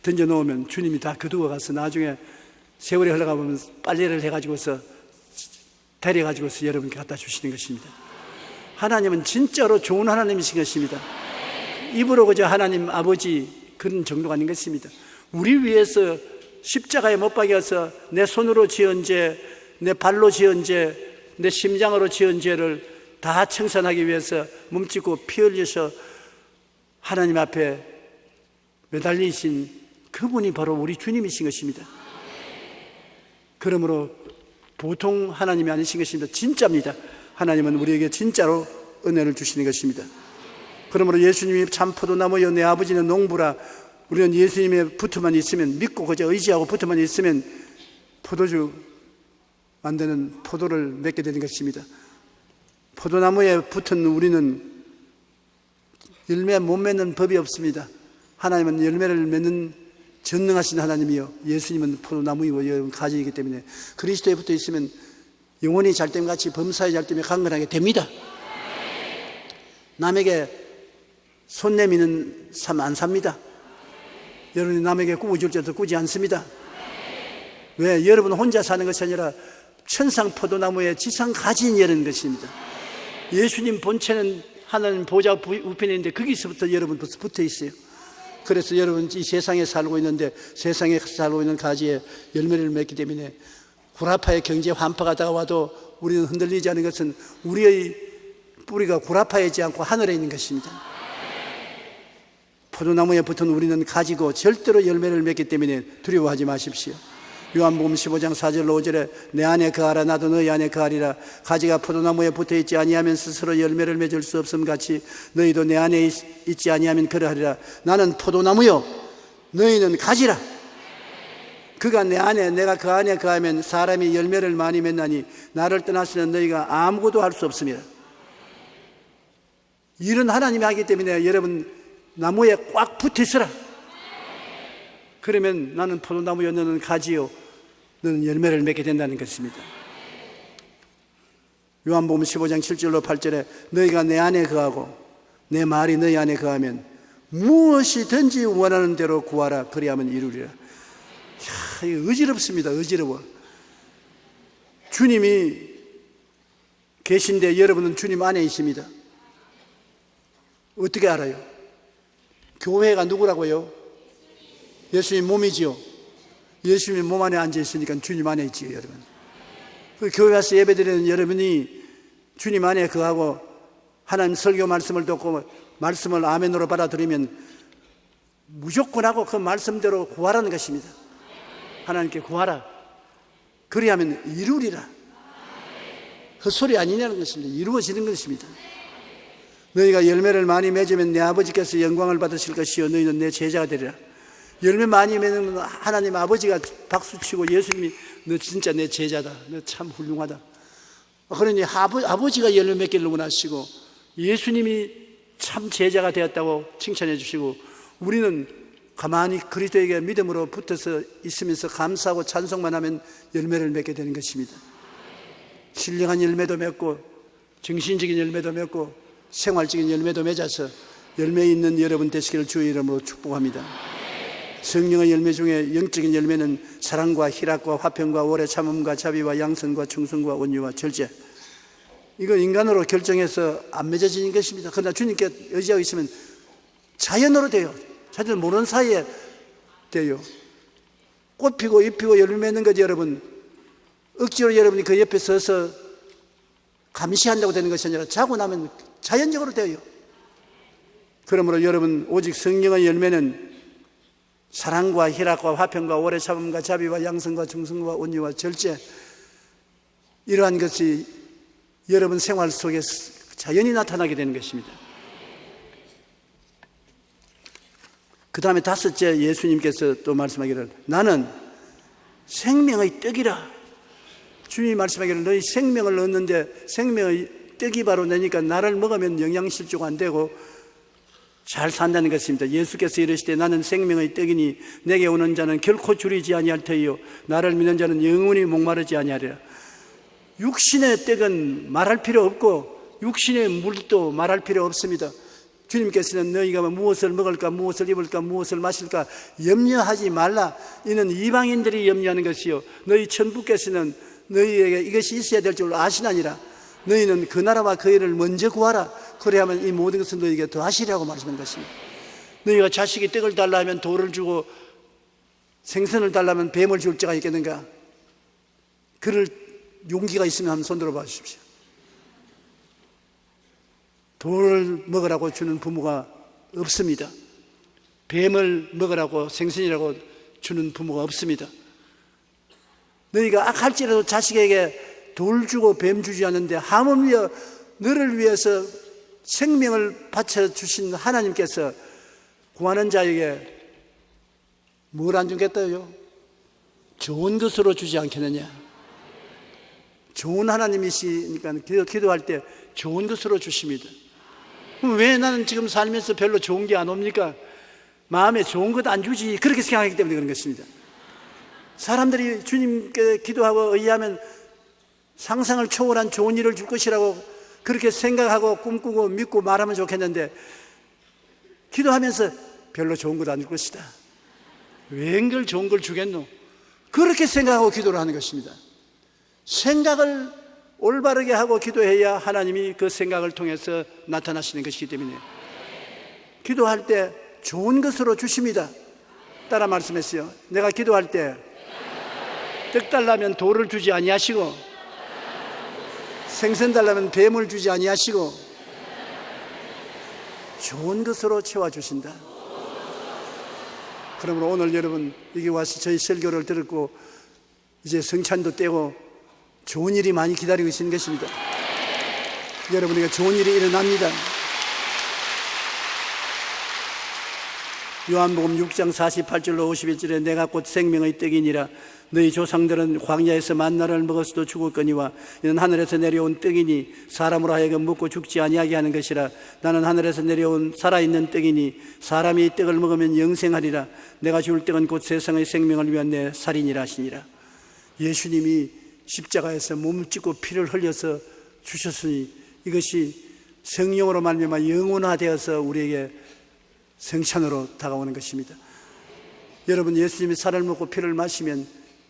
A: 던져놓으면 주님이 다 그두어 가서 나중에 세월이 흘러가 보면 빨래를 해가지고서 데려가지고서 여러분께 갖다 주시는 것입니다. 하나님은 진짜로 좋은 하나님이신 것입니다. 입으로 그저 하나님 아버지 그런 정도가 아닌 것입니다. 우리 위해서 십자가에 못 박여서 내 손으로 지은 죄, 내 발로 지은 죄, 내 심장으로 지은 죄를 다 청산하기 위해서 몸짓고 피 흘려서 하나님 앞에 매달리신 그분이 바로 우리 주님이신 것입니다. 그러므로 보통 하나님이 아니신 것입니다. 진짜입니다. 하나님은 우리에게 진짜로 은혜를 주시는 것입니다. 그러므로 예수님이 참 포도나무여 내 아버지는 농부라. 우리는 예수님에 붙어만 있으면, 믿고 그저 의지하고 붙어만 있으면 포도주 만드는 포도를 맺게 되는 것입니다. 포도나무에 붙은 우리는 열매 못 맺는 법이 없습니다. 하나님은 열매를 맺는 전능하신 하나님이요, 예수님은 포도나무이고 여러분 가지이기 때문에 그리스도에 붙어 있으면 영혼이 잘됨같이 범사의 잘됨에 강건하게 됩니다. 남에게 손 내미는 삶 안 삽니다. 여러분이 남에게 꾸어줄 때도 꾸지 않습니다. 왜? 여러분 혼자 사는 것이 아니라 천상 포도나무에 지상 가지인 이런 것입니다. 예수님 본체는 하나님 보좌 우편에 있는데 거기서부터 여러분 벌써 붙어 있어요. 그래서 여러분 이 세상에 살고 있는데 세상에 살고 있는 가지에 열매를 맺기 때문에 구라파의 경제 환파가 다가와도 우리는 흔들리지 않은 것은 우리의 뿌리가 구라파에 있지 않고 하늘에 있는 것입니다. 포도나무에 붙은 우리는 가지고 절대로 열매를 맺기 때문에 두려워하지 마십시오. 요한복음 15장 4절로 5절에 내 안에 거하라 나도 너희 안에 거하리라. 가지가 포도나무에 붙어있지 아니하면 스스로 열매를 맺을 수 없음 같이 너희도 내 안에 있지 아니하면 그러하리라. 나는 포도나무요 너희는 가지라. 그가 내 안에 내가 그 안에 거하면 사람이 열매를 많이 맺나니 나를 떠나서는 너희가 아무것도 할 수 없습니다. 일은 하나님이 하기 때문에 여러분 나무에 꽉 붙어 있으라. 그러면 나는 포도나무요 너는 가지요 너는 열매를 맺게 된다는 것입니다. 요한복음 15장 7절로 8절에 너희가 내 안에 거하고 내 말이 너희 안에 거하면 무엇이든지 원하는 대로 구하라 그리하면 이루리라. 이야, 이거 어지럽습니다. 어지러워. 주님이 계신데 여러분은 주님 안에 있습니다. 어떻게 알아요? 교회가 누구라고요? 예수님 몸이지요. 예수님 몸 안에 앉아 있으니까 주님 안에 있지요, 여러분. 그 교회 와서 예배드리는 여러분이 주님 안에 거하고 하나님 설교 말씀을 듣고 말씀을 아멘으로 받아들이면 무조건 하고 그 말씀대로 구하라는 것입니다. 하나님께 구하라. 그리하면 이루리라. 헛소리 아니냐는 것입니다. 이루어지는 것입니다. 너희가 열매를 많이 맺으면 내 아버지께서 영광을 받으실 것이요 너희는 내 제자가 되리라. 열매 많이 맺으면 하나님 아버지가 박수치고 예수님이 너 진짜 내 제자다, 너 참 훌륭하다. 그러니 아버지가 열매 맺기를 원하시고 예수님이 참 제자가 되었다고 칭찬해 주시고 우리는 가만히 그리스도에게 믿음으로 붙어서 있으면서 감사하고 찬송만 하면 열매를 맺게 되는 것입니다. 신령한 열매도 맺고 정신적인 열매도 맺고 생활적인 열매도 맺어서 열매 있는 여러분 되시기를 주의 이름으로 축복합니다. 성령의 열매 중에 영적인 열매는 사랑과 희락과 화평과 오래 참음과 자비와 양선과 충성과 온유와 절제. 이거 인간으로 결정해서 안 맺어지는 것입니다. 그러나 주님께 의지하고 있으면 자연으로 돼요. 자연을 모르는 사이에 돼요. 꽃 피고 잎 피고 열매 맺는 거지 여러분. 억지로 여러분이 그 옆에 서서 감시한다고 되는 것이 아니라 자고 나면 자연적으로 돼요. 그러므로 여러분 오직 성령의 열매는 사랑과 희락과 화평과 오래 참음과 자비와 양선과 충성과 온유와 절제, 이러한 것이 여러분 생활 속에 자연히 나타나게 되는 것입니다. 그 다음에 다섯째, 예수님께서 또 말씀하기를 나는 생명의 떡이라. 주님이 말씀하기를 너희 생명을 얻는데 생명의 떡이 바로 내니까 나를 먹으면 영양실조가 안 되고 잘 산다는 것입니다. 예수께서 이르시되 나는 생명의 떡이니 내게 오는 자는 결코 줄이지 아니할 터이요 나를 믿는 자는 영원히 목마르지 아니하리라. 육신의 떡은 말할 필요 없고 육신의 물도 말할 필요 없습니다. 주님께서는 너희가 무엇을 먹을까 무엇을 입을까 무엇을 마실까 염려하지 말라. 이는 이방인들이 염려하는 것이요 너희 천부께서는 너희에게 이것이 있어야 될 줄 아시나니라. 너희는 그 나라와 그 일을 먼저 구하라. 그래야만 이 모든 것을 너희에게 더하시리라고 말씀한 것입니다. 너희가 자식이 떡을 달라 하면 돌을 주고 생선을 달라면 뱀을 줄 자가 있겠는가? 그럴 용기가 있으면 한번 손들어 봐 주십시오. 돌을 먹으라고 주는 부모가 없습니다. 뱀을 먹으라고 생선이라고 주는 부모가 없습니다. 너희가 악할지라도 자식에게 돌 주고 뱀 주지 않는데 하물며 너를 위해서 생명을 바쳐주신 하나님께서 구하는 자에게 뭘 안 주겠다요? 좋은 것으로 주지 않겠느냐? 좋은 하나님이시니까 기도할 때 좋은 것으로 주십니다. 그럼 왜 나는 지금 살면서 별로 좋은 게 안 옵니까? 마음에 좋은 것 안 주지 그렇게 생각하기 때문에 그런 것입니다. 사람들이 주님께 기도하고 의하면 상상을 초월한 좋은 일을 줄 것이라고 그렇게 생각하고 꿈꾸고 믿고 말하면 좋겠는데 기도하면서 별로 좋은 것 안 줄 것이다. 웬걸 좋은 걸 주겠노? 그렇게 생각하고 기도를 하는 것입니다. 생각을 올바르게 하고 기도해야 하나님이 그 생각을 통해서 나타나시는 것이기 때문에 기도할 때 좋은 것으로 주십니다. 따라 말씀했어요. 내가 기도할 때 떡 달라면 돌을 주지 아니하시고 생선 달라면 뱀을 주지 아니하시고 좋은 것으로 채워주신다. 그러므로 오늘 여러분 여기 와서 저희 설교를 들었고 이제 성찬도 떼고 좋은 일이 많이 기다리고 있는 것입니다. 여러분에게 좋은 일이 일어납니다. 요한복음 6장 48절로 51절에 내가 곧 생명의 떡이니라. 너희 조상들은 광야에서 만나를 먹었어도 죽었거니와 이는 하늘에서 내려온 떡이니 사람으로 하여금 먹고 죽지 아니하게 하는 것이라. 나는 하늘에서 내려온 살아있는 떡이니 사람이 이 떡을 먹으면 영생하리라. 내가 줄 떡은 곧 세상의 생명을 위한 내 살이니라 하시니라. 예수님이 십자가에서 몸을 찢고 피를 흘려서 주셨으니 이것이 성령으로 말미암아 영원화되어서 우리에게 성찬으로 다가오는 것입니다. 여러분 예수님이 살을 먹고 피를 마시면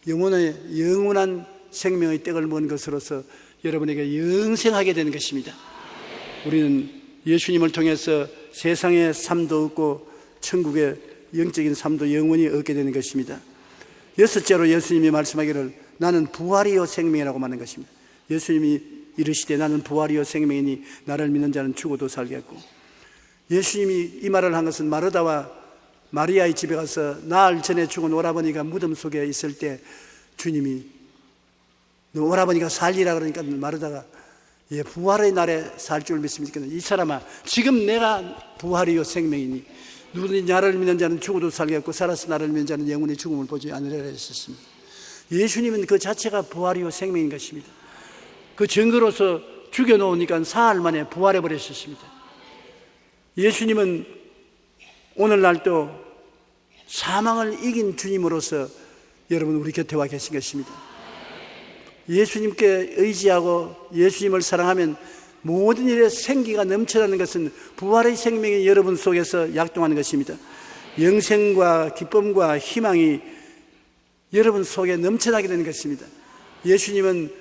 A: 영원한 생명의 떡을 먹은 것으로서 여러분에게 영생하게 되는 것입니다. 우리는 예수님을 통해서 세상의 삶도 얻고 천국의 영적인 삶도 영원히 얻게 되는 것입니다. 여섯째로 예수님이 말씀하기를 나는 부활이요 생명이라고 말하는 것입니다. 예수님이 이르시되 나는 부활이요 생명이니 나를 믿는 자는 죽어도 살겠고, 예수님이 이 말을 한 것은 마르다와 마리아의 집에 가서 나흘 전에 죽은 오라버니가 무덤 속에 있을 때 주님이 너 오라버니가 살리라 그러니까 마르다가 예, 부활의 날에 살 줄 믿습니까? 이 사람아, 지금 내가 부활이요 생명이니 누구든지 나를 믿는 자는 죽어도 살겠고 살아서 나를 믿는 자는 영원히 죽음을 보지 않으리라 했었습니다. 예수님은 그 자체가 부활이요 생명인 것입니다. 그 증거로서 죽여놓으니까 사흘 만에 부활해 버렸었습니다. 예수님은 오늘날도 사망을 이긴 주님으로서 여러분 우리 곁에 와 계신 것입니다. 예수님께 의지하고 예수님을 사랑하면 모든 일에 생기가 넘쳐나는 것은 부활의 생명이 여러분 속에서 약동하는 것입니다. 영생과 기쁨과 희망이 여러분 속에 넘쳐나게 되는 것입니다. 예수님은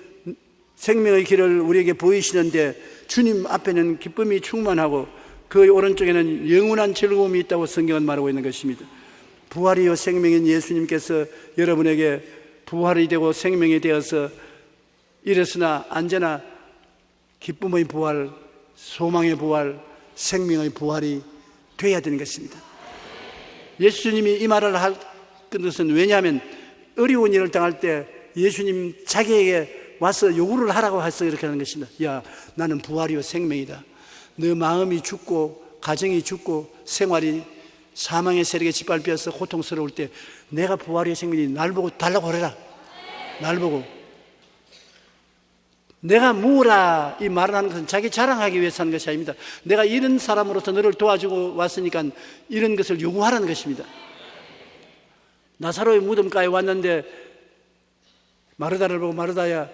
A: 생명의 길을 우리에게 보이시는데 주님 앞에는 기쁨이 충만하고 그 오른쪽에는 영원한 즐거움이 있다고 성경은 말하고 있는 것입니다. 부활이요 생명인 예수님께서 여러분에게 부활이 되고 생명이 되어서 이랬으나 언제나 기쁨의 부활, 소망의 부활, 생명의 부활이 되어야 되는 것입니다. 예수님이 이 말을 할 것은 왜냐하면 어려운 일을 당할 때 예수님 자기에게 와서 요구를 하라고 해서 이렇게 하는 것입니다. 야, 나는 부활이요 생명이다. 너 마음이 죽고 가정이 죽고 생활이 사망의 세력에 짓밟혀서 고통스러울 때 내가 부활이요 생명이니 날 보고 달라고 하라. 날 보고. 내가 무엇라 이 말을 하는 것은 자기 자랑하기 위해서 하는 것이 아닙니다. 내가 이런 사람으로서 너를 도와주고 왔으니까 이런 것을 요구하라는 것입니다. 나사로의 무덤가에 왔는데 마르다를 보고 마르다야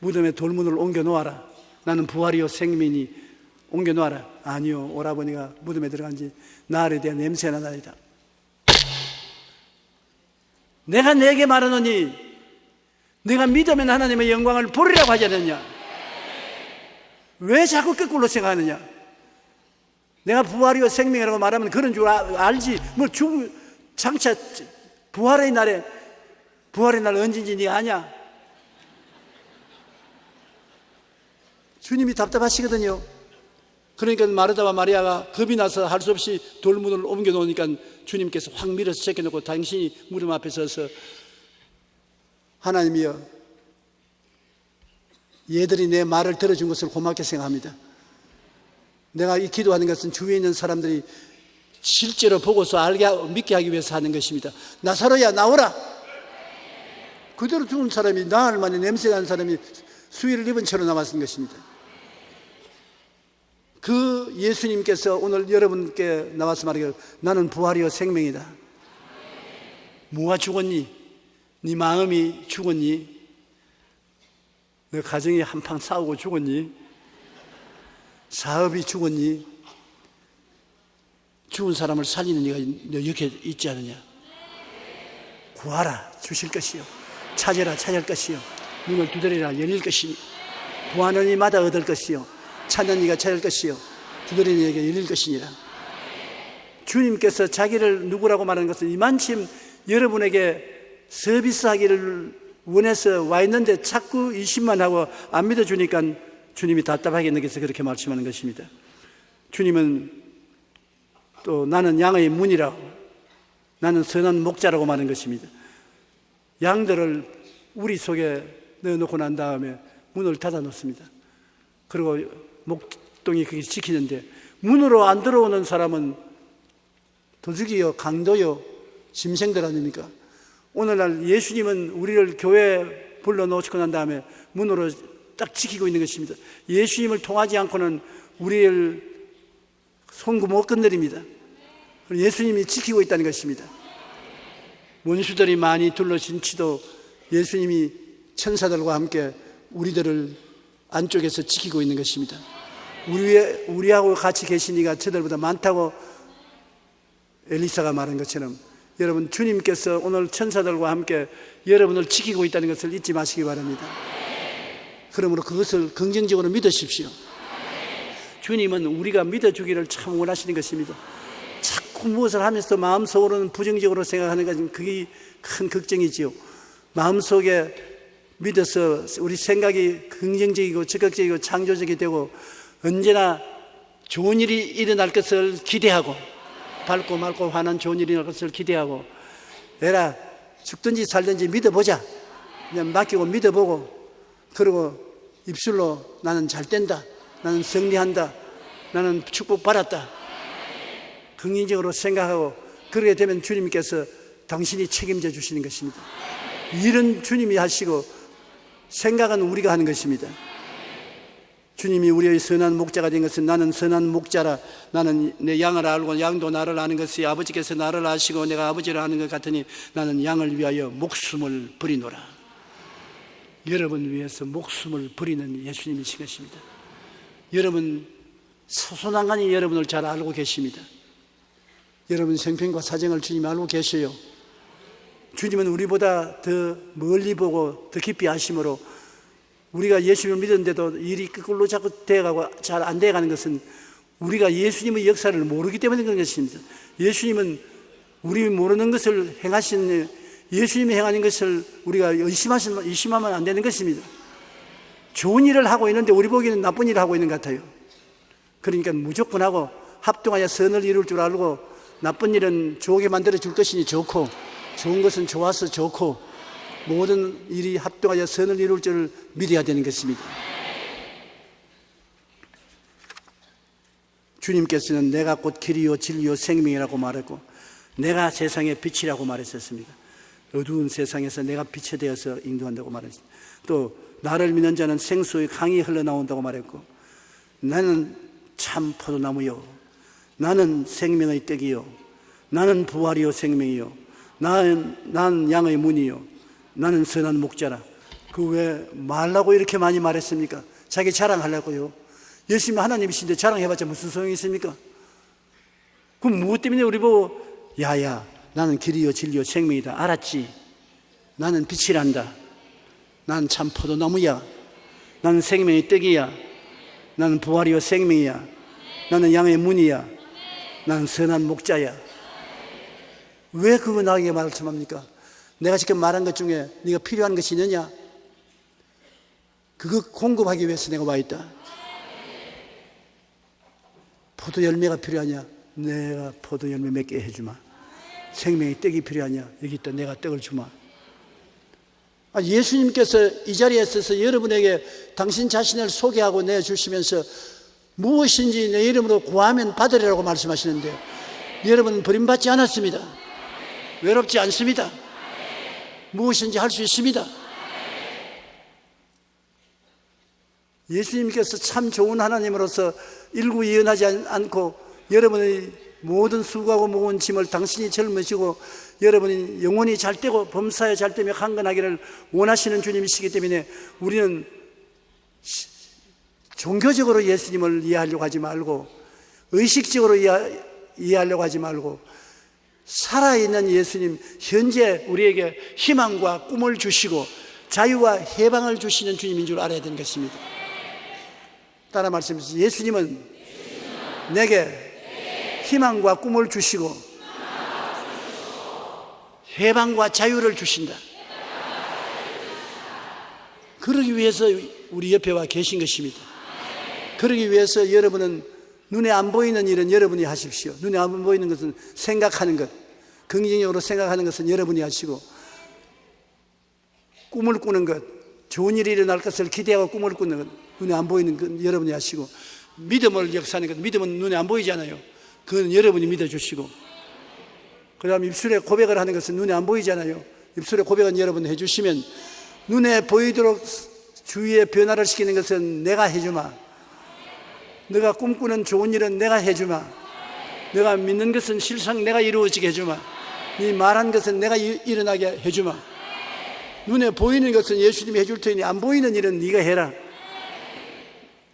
A: 무덤에 돌문을 옮겨 놓아라. 나는 부활이요 생명이니 옮겨 놓아라. 아니요, 오라버니가 무덤에 들어간 지 나흘에 대한 냄새가 나이다. 내가 내게 말하노니 내가 믿으면 하나님의 영광을 보리라고 하지 않느냐? 왜 자꾸 거꾸로 생각하느냐? 내가 부활이요 생명이라고 말하면 그런 줄 알지. 뭐 장차 부활의 날 언제인지 네가 아냐? 주님이 답답하시거든요. 그러니까 마르다와 마리아가 겁이 나서 할 수 없이 돌문을 옮겨 놓으니까 주님께서 확 밀어서 제껴놓고 당신이 무덤 앞에 서서 하나님이여, 얘들이 내 말을 들어준 것을 고맙게 생각합니다. 내가 이 기도하는 것은 주위에 있는 사람들이 실제로 보고서 믿게 하기 위해서 하는 것입니다. 나사로야 나오라. 그대로 죽은 사람이 나흘 만에 냄새나는 사람이 수의를 입은 채로 남았은 것입니다. 그 예수님께서 오늘 여러분께 나와서 말하기를 나는 부활이요 생명이다. 뭐가 죽었니? 네 마음이 죽었니? 너 가정이 한판 싸우고 죽었니? 사업이 죽었니? 죽은 사람을 살리는 네가 너 이렇게 있지 않느냐? 구하라 주실 것이요, 찾으라 찾을 것이요, 문을 두드리라 열릴 것이니, 구하는 이마다 얻을 것이요, 찾는 이가 찾을 것이요, 두드리는 이에게 열릴 것이니라. 주님께서 자기를 누구라고 말하는 것은 이만큼 여러분에게 서비스하기를 원해서 와 있는데 자꾸 의심만 하고 안 믿어주니까 주님이 답답하게 느껴서 그렇게 말씀하는 것입니다. 주님은 또 나는 양의 문이라고, 나는 선한 목자라고 말하는 것입니다. 양들을 우리 속에 넣어놓고 난 다음에 문을 닫아 놓습니다. 그리고 목동이 그게 지키는데 문으로 안 들어오는 사람은 도둑이요 강도요 짐승들 아닙니까? 오늘날 예수님은 우리를 교회에 불러놓으시고 난 다음에 문으로 딱 지키고 있는 것입니다. 예수님을 통하지 않고는 우리를 송구 못 건드립니다. 예수님이 지키고 있다는 것입니다. 원수들이 많이 둘러진 치도 예수님이 천사들과 함께 우리들을 안쪽에서 지키고 있는 것입니다. 우리하고 같이 계신 이가 저들보다 많다고 엘리사가 말한 것처럼 여러분 주님께서 오늘 천사들과 함께 여러분을 지키고 있다는 것을 잊지 마시기 바랍니다. 그러므로 그것을 긍정적으로 믿으십시오. 주님은 우리가 믿어주기를 참 원하시는 것입니다. 자꾸 무엇을 하면서 마음속으로는 부정적으로 생각하는 것은 그게 큰 걱정이지요. 마음속에 믿어서 우리 생각이 긍정적이고 적극적이고 창조적이 되고 언제나 좋은 일이 일어날 것을 기대하고 밝고 맑고 환한 좋은 일이 일어날 것을 기대하고, 에라 죽든지 살든지 믿어보자, 그냥 맡기고 믿어보고 그리고 입술로 나는 잘 된다, 나는 승리한다, 나는 축복받았다, 긍정적으로 생각하고 그렇게 되면 주님께서 당신이 책임져 주시는 것입니다. 일은 주님이 하시고 생각은 우리가 하는 것입니다. 주님이 우리의 선한 목자가 된 것은 나는 선한 목자라, 나는 내 양을 알고 양도 나를 아는 것이 아버지께서 나를 아시고 내가 아버지를 아는 것 같으니 나는 양을 위하여 목숨을 버리노라. 여러분 위해서 목숨을 버리는 예수님이신 것입니다. 여러분 소소난간히 여러분을 잘 알고 계십니다. 여러분 생편과 사정을 주님이 알고 계셔요. 주님은 우리보다 더 멀리 보고 더 깊이 아심으로 우리가 예수님을 믿었는데도 일이 거꾸로 자꾸 되어가고 잘 안 되어가는 것은 우리가 예수님의 역사를 모르기 때문에 그런 것입니다. 예수님은 우리 모르는 것을 행하신, 예수님이 행하는 것을 우리가 의심하면 안 되는 것입니다. 좋은 일을 하고 있는데 우리 보기에는 나쁜 일을 하고 있는 것 같아요. 그러니까 무조건 하고 합동하여 선을 이룰 줄 알고 나쁜 일은 좋게 만들어 줄 것이니 좋고 좋은 것은 좋아서 좋고 모든 일이 합동하여 선을 이룰 줄 믿어야 되는 것입니다. 주님께서는 내가 곧 길이요 진리요 생명이라고 말했고 내가 세상의 빛이라고 말했었습니다. 어두운 세상에서 내가 빛이 되어서 인도한다고 말했습니다. 또 나를 믿는 자는 생수의 강이 흘러나온다고 말했고 나는 참 포도나무요, 나는 생명의 떡이요, 나는 부활이요 생명이요, 나는 양의 문이요, 나는 선한 목자라. 그 왜 말라고 이렇게 많이 말했습니까? 자기 자랑하려고요. 예수님 하나님이신데 자랑해봤자 무슨 소용이 있습니까? 그럼 무엇 때문에 우리 보고 야야 나는 길이요 진리요 생명이다, 알았지? 나는 빛이란다, 나는 참 포도나무야, 나는 생명의 떡이야, 나는 부활이요 생명이야, 나는 양의 문이야, 나는 선한 목자야. 왜 그거 나에게 말씀합니까? 내가 지금 말한 것 중에 네가 필요한 것이 있느냐? 그거 공급하기 위해서 내가 와 있다. 포도 열매가 필요하냐? 내가 포도 열매 몇 개 해주마. 생명의 떡이 필요하냐? 여기 있다, 내가 떡을 주마. 예수님께서 이 자리에 있어서 여러분에게 당신 자신을 소개하고 내주시면서 무엇인지 내 이름으로 구하면 받으리라고 말씀하시는데 여러분은 버림받지 않았습니다. 외롭지 않습니다. 무엇인지 할 수 있습니다. 예수님께서 참 좋은 하나님으로서 일구이연하지 않고 여러분의 모든 수고하고 무거운 짐을 당신이 젊으시고 여러분이 영혼이 잘 되고 범사에 잘 되며 강건하기를 원하시는 주님이시기 때문에 우리는 종교적으로 예수님을 이해하려고 하지 말고 의식적으로 이해하려고 하지 말고 살아있는 예수님, 현재 우리에게 희망과 꿈을 주시고 자유와 해방을 주시는 주님인 줄 알아야 되는 것입니다. 따라 말씀하시죠. 예수님은 내게 희망과 꿈을 주시고 해방과 자유를 주신다. 그러기 위해서 우리 옆에 와 계신 것입니다. 그러기 위해서 여러분은 눈에 안 보이는 일은 여러분이 하십시오. 눈에 안 보이는 것은 생각하는 것, 긍정적으로 생각하는 것은 여러분이 하시고 꿈을 꾸는 것, 좋은 일이 일어날 것을 기대하고 꿈을 꾸는 것, 눈에 안 보이는 것 여러분이 하시고 믿음을 역사하는 것, 믿음은 눈에 안 보이잖아요. 그건 여러분이 믿어주시고 그 다음 입술에 고백을 하는 것은 눈에 안 보이잖아요. 입술에 고백은 여러분이 해주시면 눈에 보이도록 주위에 변화를 시키는 것은 내가 해주마. 내가 꿈꾸는 좋은 일은 내가 해주마. 내가 믿는 것은 실상 내가 이루어지게 해주마. 네 말한 것은 내가 일어나게 해주마. 눈에 보이는 것은 예수님이 해줄 테니 안 보이는 일은 네가 해라.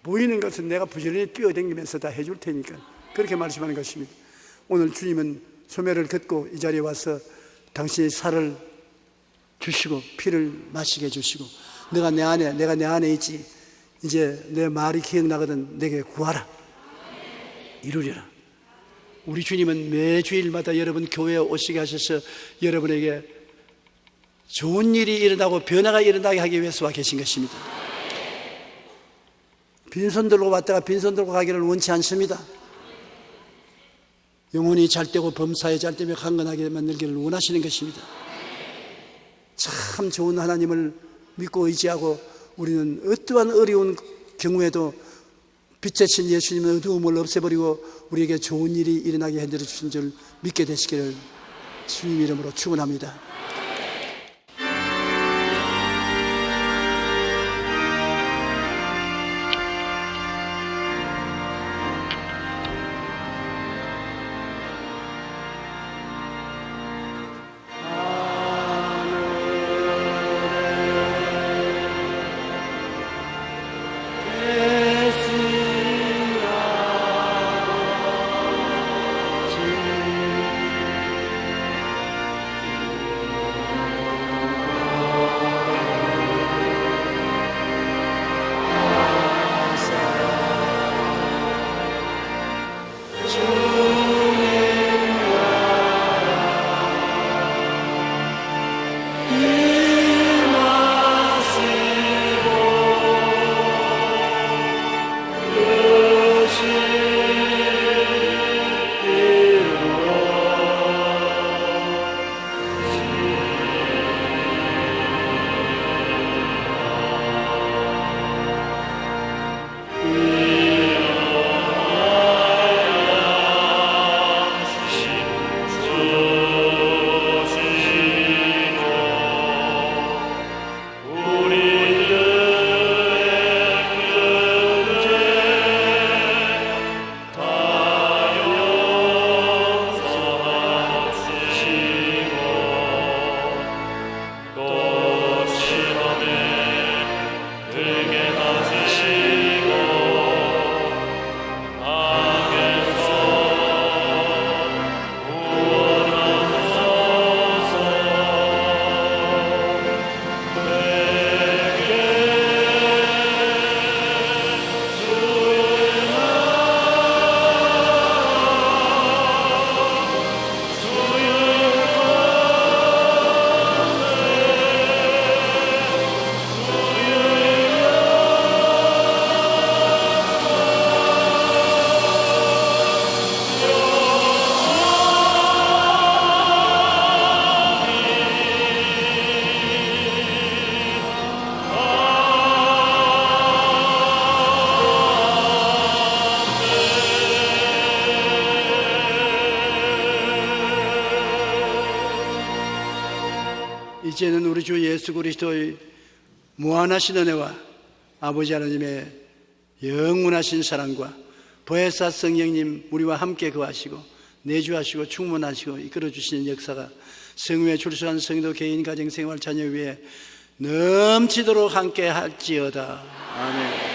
A: 보이는 것은 내가 부지런히 뛰어다니면서 다 해줄 테니까 그렇게 말씀하는 것입니다. 오늘 주님은 소매를 긋고 이 자리에 와서 당신의 살을 주시고 피를 마시게 해주시고 내가 내 안에 있지. 이제 내 말이 기억나거든. 내게 구하라. 이루리라. 우리 주님은 매 주일마다 여러분 교회에 오시게 하셔서 여러분에게 좋은 일이 일어나고 변화가 일어나게 하기 위해서 와 계신 것입니다. 빈손 들고 왔다가 빈손 들고 가기를 원치 않습니다. 영혼이 잘되고 범사에 잘되며 강건하게 만들기를 원하시는 것입니다. 참 좋은 하나님을 믿고 의지하고 우리는 어떠한 어려운 경우에도 빛의 신 예수님은 어두움을 없애버리고 우리에게 좋은 일이 일어나게 해드려 주신 줄 믿게 되시기를 주님 이름으로 축원합니다. 이제는 우리 주 예수 그리스도의 무한하신 은혜와 아버지 하나님의 영원하신 사랑과 보혜사 성령님 우리와 함께 거하시고 내주하시고 충만하시고 이끌어주시는 역사가 성회에 출석한 성도 개인 가정생활 자녀 위에 넘치도록 함께 할지어다. 아멘.